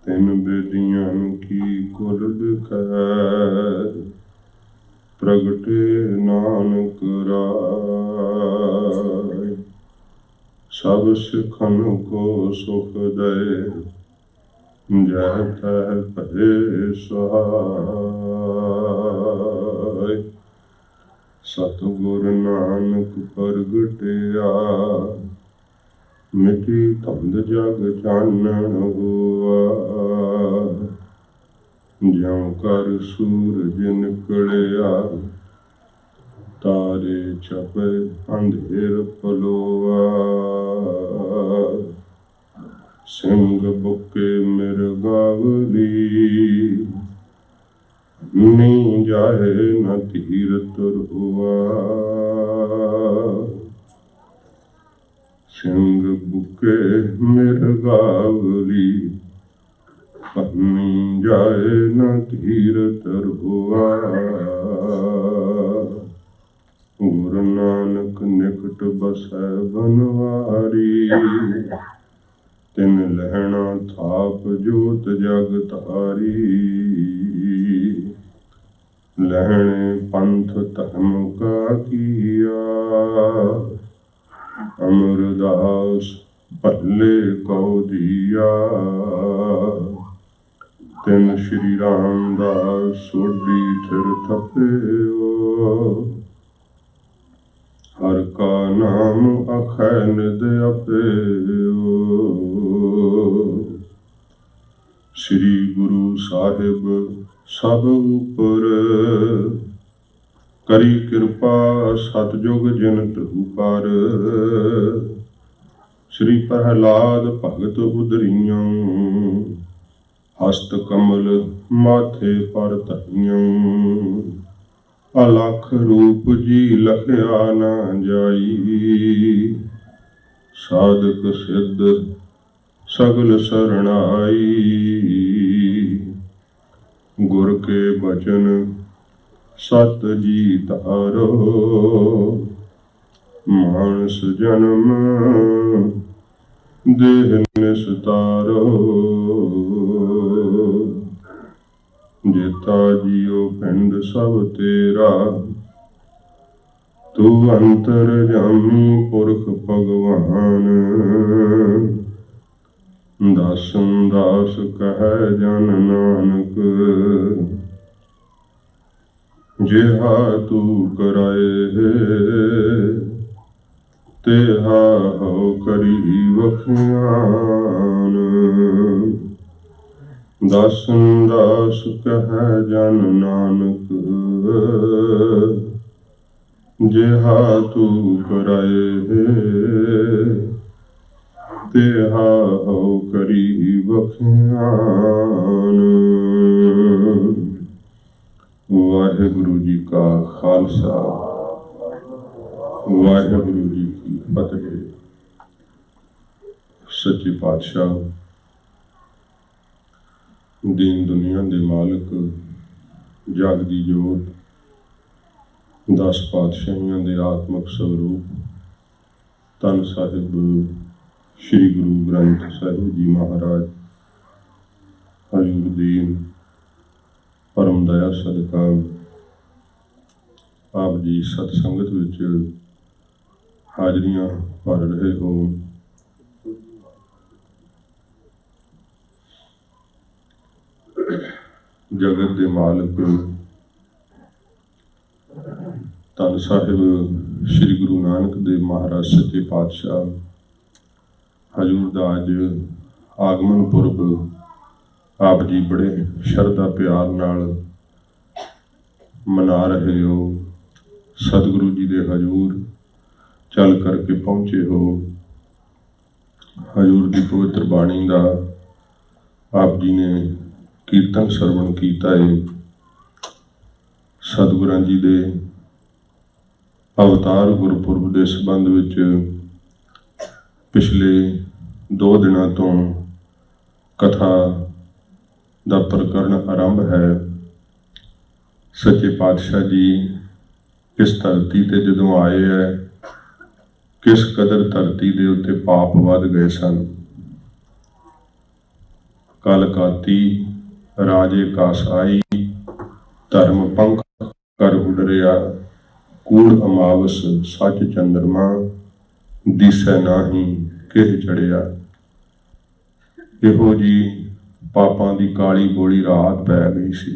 ਤਿਨ ਬੇਦੀਆਂ ਕੀ ਕੁਲ ਬਿਖੈ, ਪ੍ਰਗਟੇ ਨਾਨਕ ਰਾਇ। ਸਭ ਸਿੱਖਨ ਕੋ ਸੁਖ ਦਏ, ਜੈ ਤੈ ਭਏ ਸਹਾਇ। ਸਤਿਗੁਰ ਨਾਨਕ ਪ੍ਰਗਟਿਆ, ਮਿਟੀ ਧੁੰਦ ਜਗ ਚਾਨਣ ਹੋਆ। ਜਿਉ ਕਰ ਸੂਰਜ ਨਿਕਲਿਆ, ਤਾਰੇ ਛਪੇ ਅੰਧੇਰ ਪਲੋਆ। ਸਿੰਘ ਬੁਕੇ ਮਿਰਗਾਵਲੀ, ਨੀ ਜਾਏ ਨ ਤੀਰਥ ਰੁਆ। ਸਿੰਘ ਬੁਕੇ ਮਿਰਗਾਵਲੀ, ਨੀ ਜਾਏ ਨ ਤੀਰਥ ਰੁਆ। ਗੁਰੂ ਨਾਨਕ ਨਿਕਟ ਬਸੈ ਬਨਵਾਰੀ, ਤਿਨ ਲਹਿਣਾ ਥਾਪ ਜੋਤ ਜਗ ਧਾਰੀ। ਲਹਿਣੇ ਪੰਥ ਧਰਮ ਕਾ ਕੀਆ, ਅਮਰਦਾਸ ਭੱਲੇ ਕਉ ਦੀਆ। ਤਿਨ ਸ਼੍ਰੀ ਰਾਮਦਾਸ ਸੋਢੀ ਥਿਰ ਥਪਿਓ, ਹਰ ਕਾ ਨਾਮ ਅਖੈ ਨਿਦ ਅਪਿਓ। ਸ੍ਰੀ ਗੁਰੂ ਸਾਹਿਬ ਸਭ ਉਪਰ, ਕਰੀ ਕਿਰਪਾ ਸਤਿਜੁਗ ਜਿਨ ਤਹੁ ਪਰ। ਸ੍ਰੀ ਪ੍ਰਹਲਾਦ ਭਗਤ ਉਦਰੀਆਂ, ਹਸਤ ਕਮਲ ਮਾਥੇ ਪਰ ਧਈਆਂ। ਅਲਖ ਰੂਪ ਜੀ ਲਖਿਆ ਨਾ ਜਾਈ, ਸਾਧਕ ਸਿੱਧ ਸਗਲ ਸਰਣਾਈ। ਗੁਰ ਕੇ ਬਚਨ ਸਤ ਜੀ ਧਾਰੋ, ਮਾਨਸ ਜਨਮ ਦੇਹ ਨਿਸਤਾਰੋ। ਜੇਤਾ ਜੀਉ ਪਿੰਡ ਸਭ ਤੇਰਾ, ਤੂੰ ਅੰਤਰ ਜਾਮੀ ਪੁਰਖ ਭਗਵਾਨ। ਦਾਸਨ ਦਾਸ ਕਹੈ ਜਨ ਨਾਨਕ, ਜਿਹਾ ਤੂੰ ਕਰਾਏ ਤੇਹਾ ਹੋ ਕਰੀ ਵਖਿਆਨ। ਦਾਸਨ ਦਾਸ ਕਹੈ ਜਨ ਨਾਨਕ, ਜਿਹਾ ਤੂੰ ਕਰਾਏ ਤੇਹਾ ਹੋ ਕਰੀ ਵਖਿਆਨ। ਵਾਹਿਗੁਰੂ ਜੀ ਕਾ ਖਾਲਸਾ, ਵਾਹਿਗੁਰੂ ਜੀ ਕੀ ਫਤਿਹ। ਸੱਚੇ ਪਾਤਸ਼ਾਹ, ਦੀਨ ਦੁਨੀਆ ਦੇ ਮਾਲਕ, ਜਗ ਦੀ ਜੋਤ, 10 ਪਾਤਸ਼ਾਹੀਆਂ ਦੇ ਆਤਮਕ ਸਰੂਪ, ਧੰਨ ਸਾਹਿਬ ਸ਼੍ਰੀ ਗੁਰੂ ਗ੍ਰੰਥ ਸਾਹਿਬ ਜੀ ਮਹਾਰਾਜ, ਹਜ਼ੂਰ ਦੀਨ ਪਰਮ ਦਇਆ ਸਦਕਾ ਆਪ ਜੀ ਸਤ ਸੰਗਤ ਵਿੱਚ ਹਾਜ਼ਰੀਆਂ ਭਰ ਰਹੇ ਹੋ। ਜਗਤ ਦੇ ਮਾਲਕ ਧੰਨ ਸਾਹਿਬ ਸ਼੍ਰੀ ਗੁਰੂ ਨਾਨਕ ਦੇਵ ਮਹਾਰਾਜ ਸੱਚੇ ਪਾਤਸ਼ਾਹ ਹਜ਼ੂਰ ਦਾ ਅੱਜ ਆਗਮਨ ਪੁਰਬ ਆਪ ਜੀ ਬੜੇ ਸ਼ਰਧਾ ਪਿਆਰ ਨਾਲ ਮਨਾ ਰਹੇ ਹੋ। ਸਤਿਗੁਰੂ ਜੀ ਦੇ ਹਜ਼ੂਰ ਚੱਲ ਕਰਕੇ ਪਹੁੰਚੇ ਹੋ। ਹਜ਼ੂਰ ਦੀ ਪਵਿੱਤਰ ਬਾਣੀ ਦਾ ਆਪ ਜੀ ਨੇ ਕੀਰਤਨ ਸਰਵਣ ਕੀਤਾ ਹੈ। ਸਤਿਗੁਰਾਂ ਜੀ ਦੇ ਅਵਤਾਰ ਗੁਰਪੁਰਬ ਦੇ ਸੰਬੰਧ ਵਿੱਚ ਪਿਛਲੇ 2 ਦਿਨਾਂ ਤੋਂ ਕਥਾ ਦਾ ਪ੍ਰਕਰਨ ਆਰੰਭ ਹੈ। ਸੱਚੇ ਪਾਤਸ਼ਾਹ ਜੀ ਇਸ ਧਰਤੀ ਤੇ ਜਦੋਂ ਆਏ ਹੈ, ਕਿਸ ਕਦਰ ਧਰਤੀ ਦੇ ਉੱਤੇ ਪਾਪ ਵੱਧ ਗਏ ਸਨ। कलकाती राजे कासाई, धर्म पंख कर उडरिया, कूड़ अमावस सच चंद्रमा, दिसै नाही किह चढ़िया। इहो जी पापां दी काली बोली रात पै गई सी।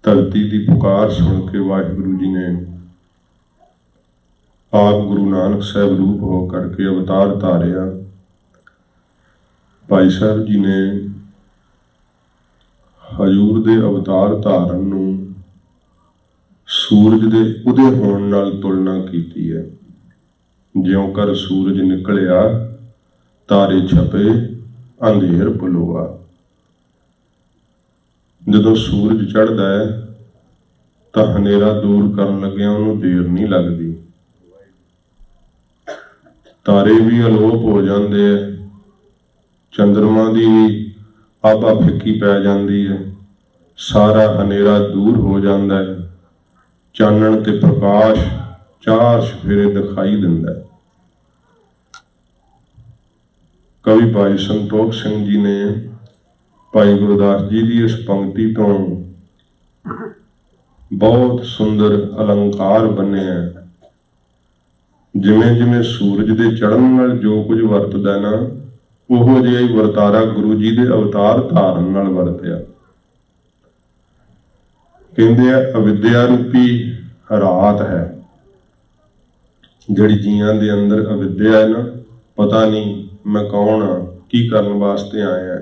धरती की पुकार सुन के वाहिगुरु जी ने आप गुरु नानक साहब रूप हो करके अवतार धारिया। भाई साहब जी ने हजूर दे अवतार धारण नूं सूरज दे उदय होण नाल तुलना कीती है। ज्यों कर सूरज निकलिया तारे छपे अंधेर पलोआ। जदों सूरज चढ़दा है तां हनेरा दूर करन लग्गिआं उहनूं देर नहीं लगदी। तारे भी अलोप हो जाते हैं, चंद्रमा की आभा फिक्की पै जाती है, सारा हनेरा दूर हो जाता है, चानण ते प्रकाश चार सफेरे दिखाई दिंदा है। कवि भाई संतोख सिंह जी ने भाई गुरदास जी की इस पंक्ति तो बहुत सुंदर अलंकार बने हैं। जिमें जिमें सूरज के चढ़न नाल जो कुछ वरतदा ना, उहो जिहा ही वरतारा गुरु जी के अवतार धारण नाल वरतिया। कहंदे आ अविद्या रूपी रात है, जिहड़ी जीआं दे अंदर अविद्या है ना, पता नहीं मैं कौन हाँ, की करन वास्ते आया,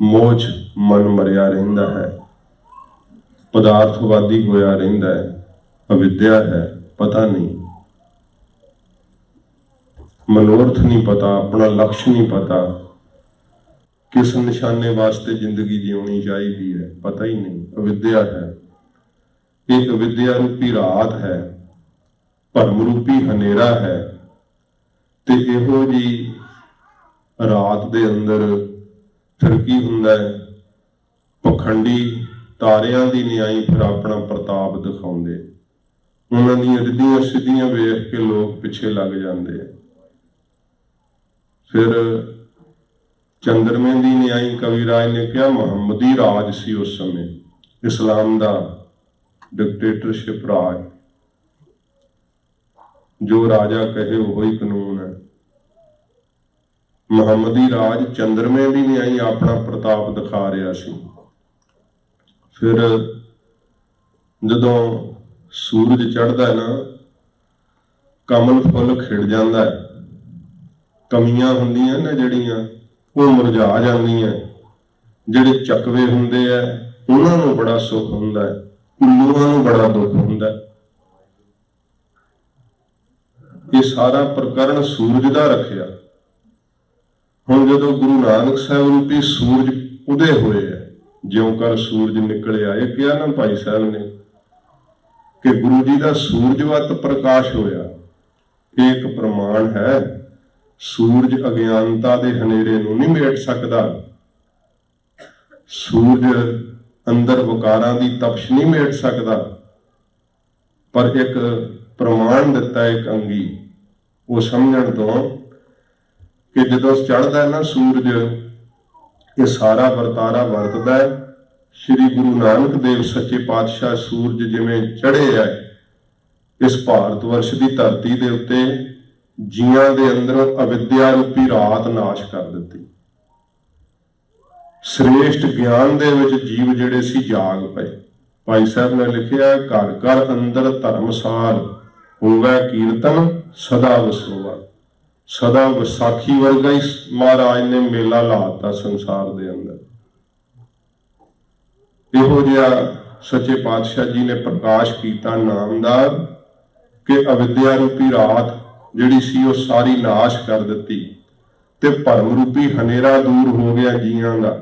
मोच मन मरिया रहिंदा है, पदार्थवादी होया रहिंदा है, अविद्या है, पता नहीं, मनोरथ नहीं पता, अपना लक्ष्य नहीं पता, किस निशाने वास्ते जिंदगी जीनी चाहिए है, पता ही नहीं, अविद्या है। एक अविद्या रूपी रात है, भरम रूपी हनेरा है। ते इहो जी रात दे अंदर फिर की हुंदा है, पखंडी तारियां दी न्याई फिर अपना प्रताप दिखाउंदे, उन्हां दीयां रिद्धियां सिद्धियां वेख के लोग पिछे लग जाते हैं। फिर चंद्रमे की न्याई कविराज ने कहा मुहम्मदी राज सी उस समय, इस्लाम का डिक्टेटरशिप राज, जो राजा कहे वही कानून है। मुहम्मदी राज चंद्रमे की न्याई अपना प्रताप दिखा रहा सी। फिर जदों सूरज चढ़दा है ना, कमल फुल खिड़ जाता है, कमियां हुंदियां ना जड़ियां वो मुरझा जांदियां, जिहड़े चकवे हुंदे आ उन्हां नूं बड़ा सुख हुंदा है, उल्लूआं नूं बड़ा दुख हुंदा है। ये सारा प्रकरण सूरज दा रखिया। हुण जदों गुरु नानक साहब रूपी सूरज उदय होए है, ज्यों कर सूरज निकलिया, ये कहा ना भाई साहब ने कि गुरु जी का सूरजवत प्रकाश होया। एक प्रमाण है, सूरज अज्ञानता के हनेरे नूं नहीं मेट सकता, सूरज अंदर विकारां की तपश नहीं मेट सकता, पर एक प्रमाण दिता एक अंगी वो समझण तो कि जदों चढ़दा है ना सूरज, ये सारा वरतारा वरतदा है। श्री गुरु नानक देव सच्चे पातशाह सूरज जिवें चढ़े है इस भारत वर्ष की धरती के उत्ते, जियां दे अंदरों अविद्या रूपी रात नाश कर दी। श्रेष्ठ ज्ञान दे विच जीव जिहड़े सी जाग पए। भाई साहब ने लिखिया घर घर अंदर धर्मसार, होवे कीर्तन सदा वसोवा। सदा विसाखी वर्गा ही महाराज ने मेला लाता संसार दे अंदर। इहो जिहा सच्चे पातशाह जी ने प्रकाश किया नामदार कि अविद्या रूपी रात जिहड़ी सी वो सारी नाश कर दी ते भरम रूपी हनेरा दूर हो गया जीआं दा।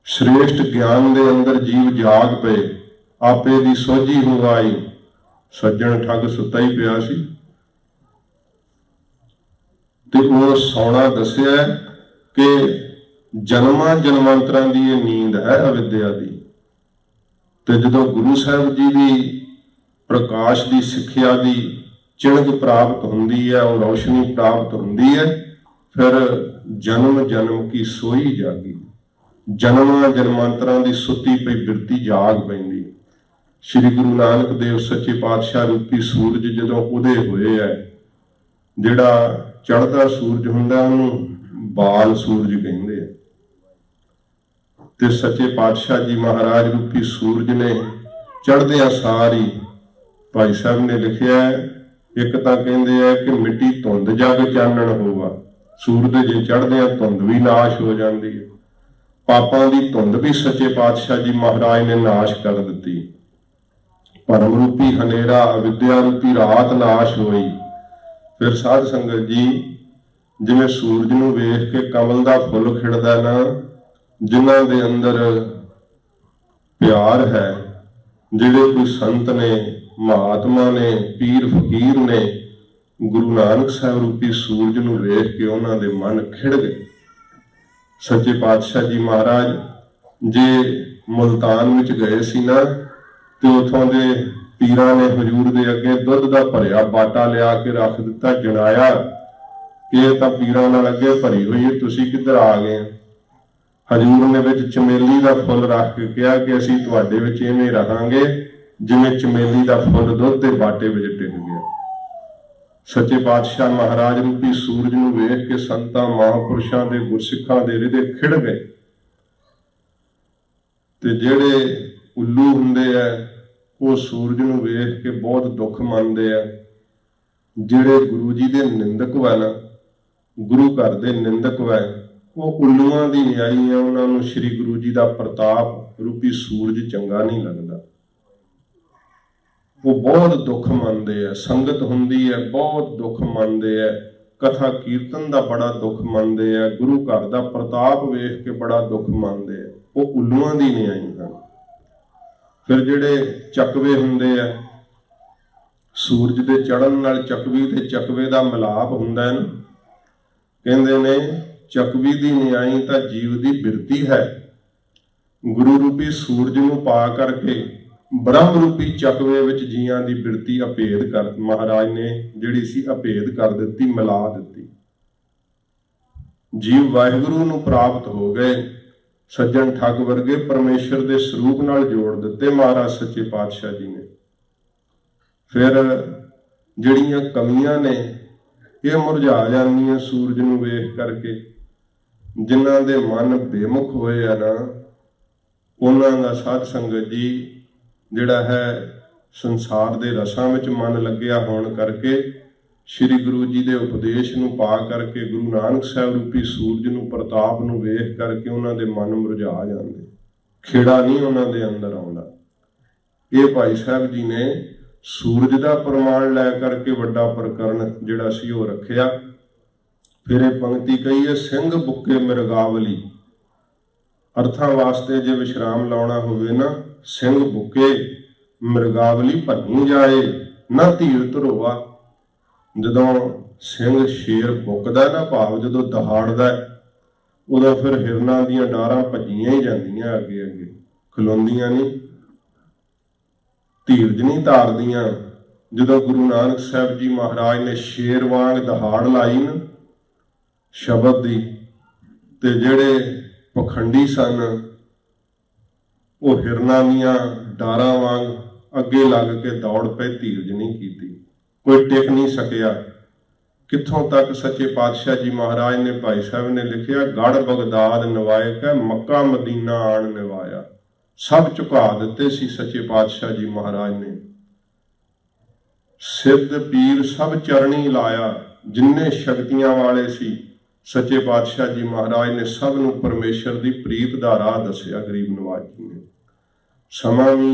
श्रेष्ठ ज्ञान दे अंदर जीव जाग पे, आपे दी सोझी हो आई। सज्जन ठग सुता ही पिया सी ते वो सौना दसिया कि जन्मां जन्मांतरां दी ये नींद है अविद्या दी। ते जदों गुरु साहब जी दी प्रकाश दी सिक्ख्या दी चिणग प्राप्त हुंदी है और रोशनी प्राप्त हुंदी है, फिर जन्म जन्म की सोई जागी। जन्मां जन्मांतरां दी सुत्ती पई बिरती जाग पैंदी। श्री गुरु नानक देव सच्चे पातशाह रूपी सूरज जदों उदय होए है, जिहड़ा चढ़दा सूरज हुंदा उहनूं बाल सूरज कहिंदे आ, ते सच्चे पातशाह जी महाराज रूपी सूरज ने चढ़दियां सारी भाई साहब ने लिखिया है, एक तां कहिंदे आ कि मिट्टी धुंद जग चानण होवा, सूरज जे चढ़दियां धुंद भी नाश हो जाती है। पापां दी धुंद भी सच्चे पातशाह जी महाराज ने नाश कर दिती। भरम रूपी हनेरा अविद्या रूपी रात नाश होई। फिर साध संगत जी, जिवें सूरज नूं वेख के कमल दा फुੱਲ खिड़दा ना, जिन्हां दे अंदर प्यार है, जिहड़े कोई संत ने, महात्मा ने, पीर फकीर ने, गुरु नानक साहब रूपी सूरज नूं वेख के उन्हां दे मन खिड़ गए। सच्चे पातशाह जी महाराज जे मुल्तान विच गए सी ना, ते उथों दे पीरां ने हजूर दे अगे दुध दा भरिया बाटा लिया के रख दिता, जणाया कि इह तां पीरां नाल अगे भरी हुई है, तुसीं किधर आ गए। हजूर ने विच चमेली दा फुੱਲ रख के कहा कि असीं तुहाडे विच इवें रहांगे जिवें चमेली दा फुੱਲ दुध दे बाटे विच टिक गया। सच्चे पातशाह महाराज रूपी सूरज नूं वेख के संतां महापुरुषां दे गुरसिखां दे हृदय खिड़ गए। ते जिहड़े उल्लू हुंदे आ वो सूरज नूं वेख के बहुत दुख मनदे आ। जिहड़े गुरु जी दे निंदक वा ना, गुरु घर दे निंदक वा, वो उल्लूआं दी न्याई है, उन्हां नूं श्री गुरु जी दा प्रताप रूपी सूरज चंगा नहीं लगदा। वो बहुत दुख मनते हैं, संगत हुंदी है बहुत दुख मनते हैं, कथा कीर्तन का बड़ा दुख मनते हैं, गुरु घर का प्रताप वेख के बड़ा दुख मनते हैं। वो उल्लूआं दी न्याई हैं। फिर जिहड़े चकवे हुंदे आ, सूरज के चढ़न नाल चकवी ते चकवे का मिलाप हुंदा है ना, कहंदे ने चकवी की न्याई तां जीव की बिरती है। गुरु रूपी सूरज नूं पा करके ब्रह्म रूपी चकवे विच जीआं दी बिरती अभेद कर महाराज ने जिहड़ी सी अभेद कर दित्ती, मिला दित्ती। जीव वाहिगुरू नूं प्राप्त हो गए। सज्जन ठग वर्गे परमेश्वर दे स्वरूप नाल जोड़ दित्ते महाराज सच्चे पातशाह जी ने। फिर जिहड़ियां कमियां ने ये मुरझा जांदियां सूरज नूं वेख करके। जिन्हां दे मन बेमुख होए आ ना, उन्हां दा साध संगत जी जिहड़ा है संसार दे रसां विच मन लग्या होण करके श्री गुरु जी दे उपदेश नूं पा करके गुरु नानक साहब रूपी सूरज नूं प्रताप नूं वेख करके उन्हां दे मन मुरझा जांदे, खेड़ा नहीं उन्हां दे अंदर आउंदा। ये भाई साहब जी ने सूरज दा प्रमाण लै करके वड्डा प्रकरण जिहड़ा सी ओह रखिया। फिर ये पंक्ति कही है, सिंह बुक्के मिरगावली। अर्थां वास्ते जे विश्राम लाउणा होवे ना, सिंह बुके मिरगावली भन्नी जाए ना धीर धरोवा। जदों सिंह शेर बुकदा ना, भाव जदों दहाड़दा उदों फिर हिरनां दीयां डारां भज्जियां ही जांदियां, अगे अगे खलोंदियां नहीं, धीरज नहीं धारदियां। जदों गुरु नानक साहब जी महाराज ने शेर वांग दहाड़ लाई ना शब्द दी, ते जिहड़े पखंडी सन वो हिरनां दीयां डारां वांग अगे लग के दौड़ पे, धीरज नहीं कीती, कोई टिक नहीं सकिया। कित्थों तक सच्चे पातशाह जी महाराज ने भाई साहब ने लिखिया, गढ़ बगदाद नवाए कै मक्का मदीना आण निवाया। सब झुका दिते सी सच्चे पातशाह जी महाराज ने। सिद्ध पीर सब चरणी लाया, जिन्ने शक्तियां वाले सी सच्चे पातशाह जी महाराज ने सब नूं परमेश्वर की प्रीत दा राह दस्सिया गरीब नवाज जी ने। समा भी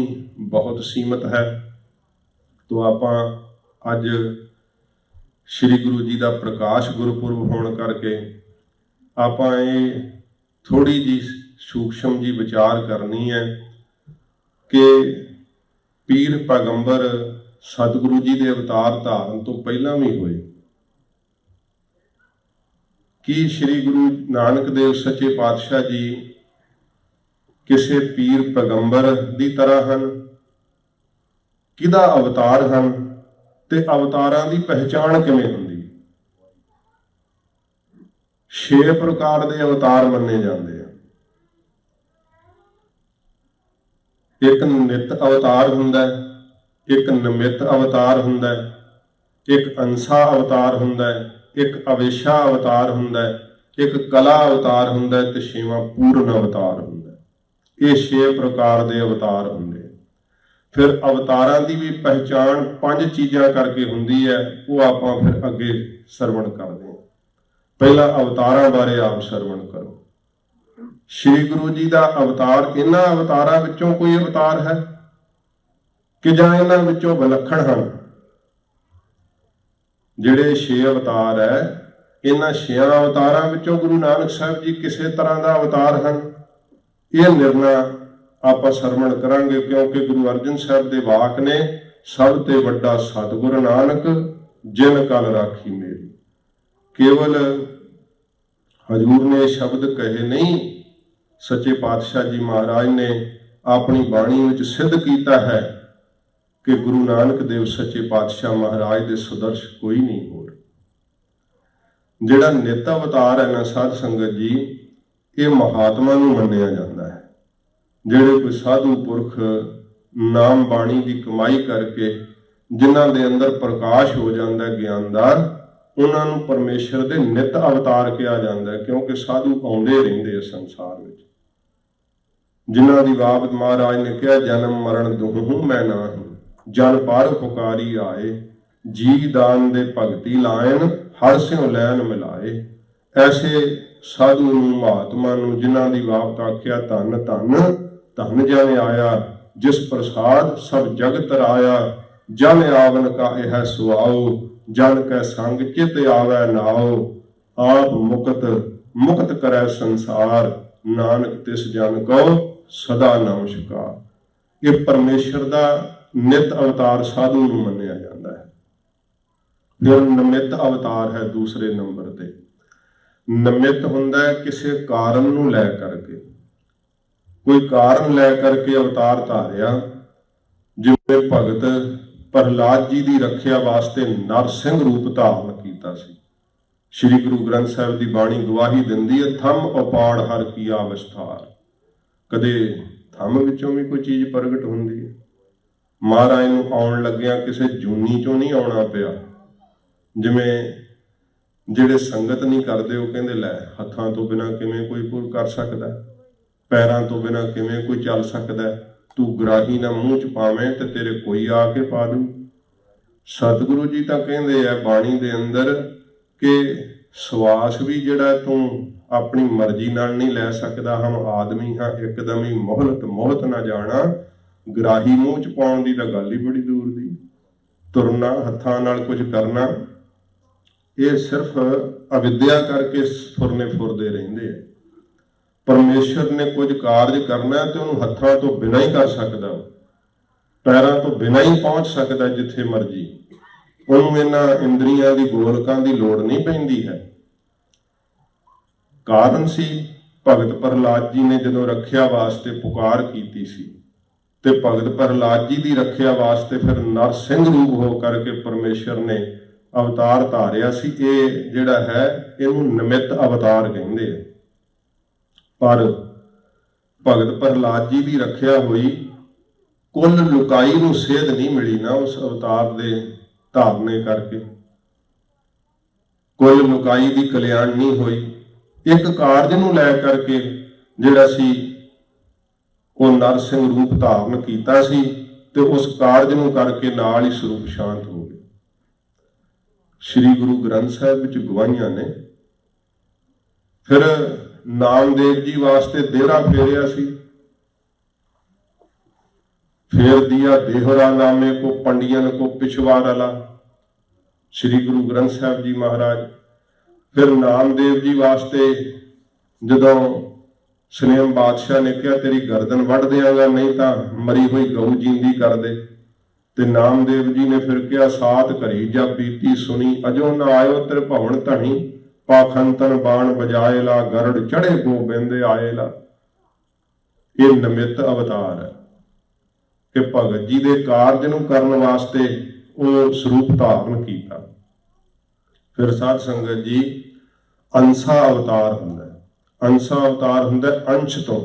बहुत सीमित है, तो आपां अज श्री गुरु जी का प्रकाश गुरपुरब होने करके आपां ये थोड़ी जी सूक्ष्म जी विचार करनी है कि पीर पैगंबर सतगुरु जी के अवतार धारण तो पहला भी होए। कि श्री गुरु नानक देव सच्चे पातशाह जी किसी पीर पैगंबर की तरह हैं, किदा अवतार हैं, ते अवतारां की पहचान किवें हुंदी। 6 प्रकार के अवतार मन्ने जाते हैं। एक नित अवतार हुंदा है, एक निमित्त अवतार हुंदा है, एक अंसा अवतार हुंदा है, एक अवेशा अवतार हुंदा है, एक कला अवतार हुंदा है, ते 6वां पूर्ण अवतार हुंदा है। ये 6 प्रकार के अवतार हुंदे। फिर अवतारां की भी पहचान 5 चीज़ां करके हुंदी है, वो आपां फिर अगे सरवण करदे हां। पहला अवतारां बारे आप सरवण करो। श्री गुरु जी का अवतार, इन्हां अवतारां विचों कोई अवतार है कि जां इन्हां विचों विलक्षण हैं? जिहड़े 6 अवतार है, इन्हां 6 अवतारां विचों गुरु नानक साहब जी किसी तरह का अवतार हैं? यह निर्णय आपां सरवण करांगे, क्योंकि गुरु अर्जन साहब दे वाक ने, सब ते वड्डा सतगुर नानक जिन कल राखी मेरी। केवल हजूर ने शब्द कहे नहीं, सच्चे पातशाह जी महाराज ने अपनी बाणी विच सिद्ध किया है कि गुरु नानक देव सच्चे पातशाह महाराज दे सदर्श कोई नहीं हो। जिहड़ा नित अवतार है ना साध संगत जी, ये महात्मा नूं मन्निया जाता है। जिहड़े कोई साधु पुरख नाम बाणी की कमाई करके जिन्हां दे अंदर प्रकाश हो जाता है ज्ञान का, उन्होंने परमेश्वर दे नित अवतार कहा जाता है, क्योंकि साधु आउंदे रहिंदे आ संसार में। जिन्हां दी बात महाराज ने कहा, जन्म मरण दुहूं मैं नाहीं, जन पर पुकारी आए, जी दान दे भगती लायन, हर स्यों लैन मिलाए। ऐसे साधु महात्मा नूं जिन्हां दी बात आख्या, धन धन धन जन आया, जिस प्रसाद सब जगत राया, जन आवन का यह सुआओ, जन कै संग चित आवे नाओ, आप मुक्त मुक्त करे संसार, नानक तिस जन को सदा नमस्कार। ये परमेश्वर का नित अवतार साधु नूं मन्निया जाता है। फिर निमित्त अवतार है दूसरे नंबर ते। निमित्त हुंदा है किसी कारण नूं लै करके, कोई कारण लै करके अवतार धारिया। जिवें भगत प्रहलाद जी की रखिया वास्ते नरसिंह रूप धारण किया सी। श्री गुरु ग्रंथ साहिब की बाणी गवाही दिंदी है, थम उपाड़ हर कीया विस्तार। कदे थम विचों भी कोई चीज़ प्रगट हुंदी है। महाराज नूं आउण लग्गिया किसी जूनी चों नहीं आउणा पिया। जिवें जिहड़े संगत नहीं करते, वो कहंदे लै हत्थां तो बिना किवें कोई कर सकदा, पैरां तो बिना किवें कोई चल सकदा, तू ग्राही ना मूँह च पावें ते तेरे कोई आके पा दू। सतगुरु जी तां कहंदे आ बाणी दे अंदर कि सवास भी जिहड़ा तू अपनी मर्जी नाल नहीं लै सकदा। हम आदमी हाँ एकदम ही मोहलत मोहत ना जाना, ग्राही मूँह च पाउण दी तां गल ही बड़ी दूर दी। तुरना हत्थां नाल कुछ करना, ये सिर्फ अविद्या करके फुरने फुरदे रहिंदे आ। परमेश्वर ने कुछ कारज करना तो उन्होंने हत्थां तो बिना ही कर सकता, पैरों तो बिना ही पहुँच सकता जिथे मर्जी। उन्होंने इन्हां इंद्रियां की गोलकां की लोड़ नहीं पैंदी है। कारण सी भगत प्रहलाद जी ने जदों रखिया वास्ते पुकार की सी, ते भगत प्रहलाद जी की रखिया वास्ते फिर नरसिंह रूप हो करके परमेश्वर ने अवतार धारिया सी। ये जिहड़ा है इहनूं निमित्त अवतार कहंदे आ। पर भगत प्रहलाद जी की रखिया हुई कुल लुकाई नूं सेध नहीं मिली ना उस अवतार दे धारने करके, कुल लुकाई की कल्याण नहीं हुई। एक कारज नूं लै करके जिहड़ा सी वो नरसिंह रूप धारण कीता सी, ते उस कारज नूं करके नाल ही स्वरूप शांत हो गए। श्री गुरु ग्रंथ साहिब विच गवाहियां ने। फिर नामदेव जी वास्ते देहरा फेरिया सी, फेर दिया देहरा नामे को पंडियन को पिछवाड़ा। श्री गुरु ग्रंथ साहिब जी महाराज फिर नामदेव जी वास्ते जदों सलेम बादशाह ने कहा तेरी गर्दन वढ़ देंगा, नहीं तो मरी हुई गऊ जींदी कर दे, ते नामदेव जी ने फिर कहा सात घड़ी जब बीती सुनी, अजो न आयो तेरे भवन धनी, पाखंतन बाण बजाएला, गरड़ चढ़े गोबिंद आएला। ये निमित्त अवतार है कि भगत जी के कारज नूं करन वास्ते वो स्वरूप धारण किया। फिर साध संगत जी ਅੰਸਾ ਅਵਤਾਰ ਹੁੰਦਾ ਹੈ। ਅੰਸਾ ਅਵਤਾਰ ਹੁੰਦਾ ਅੰਸ਼ ਤੋਂ।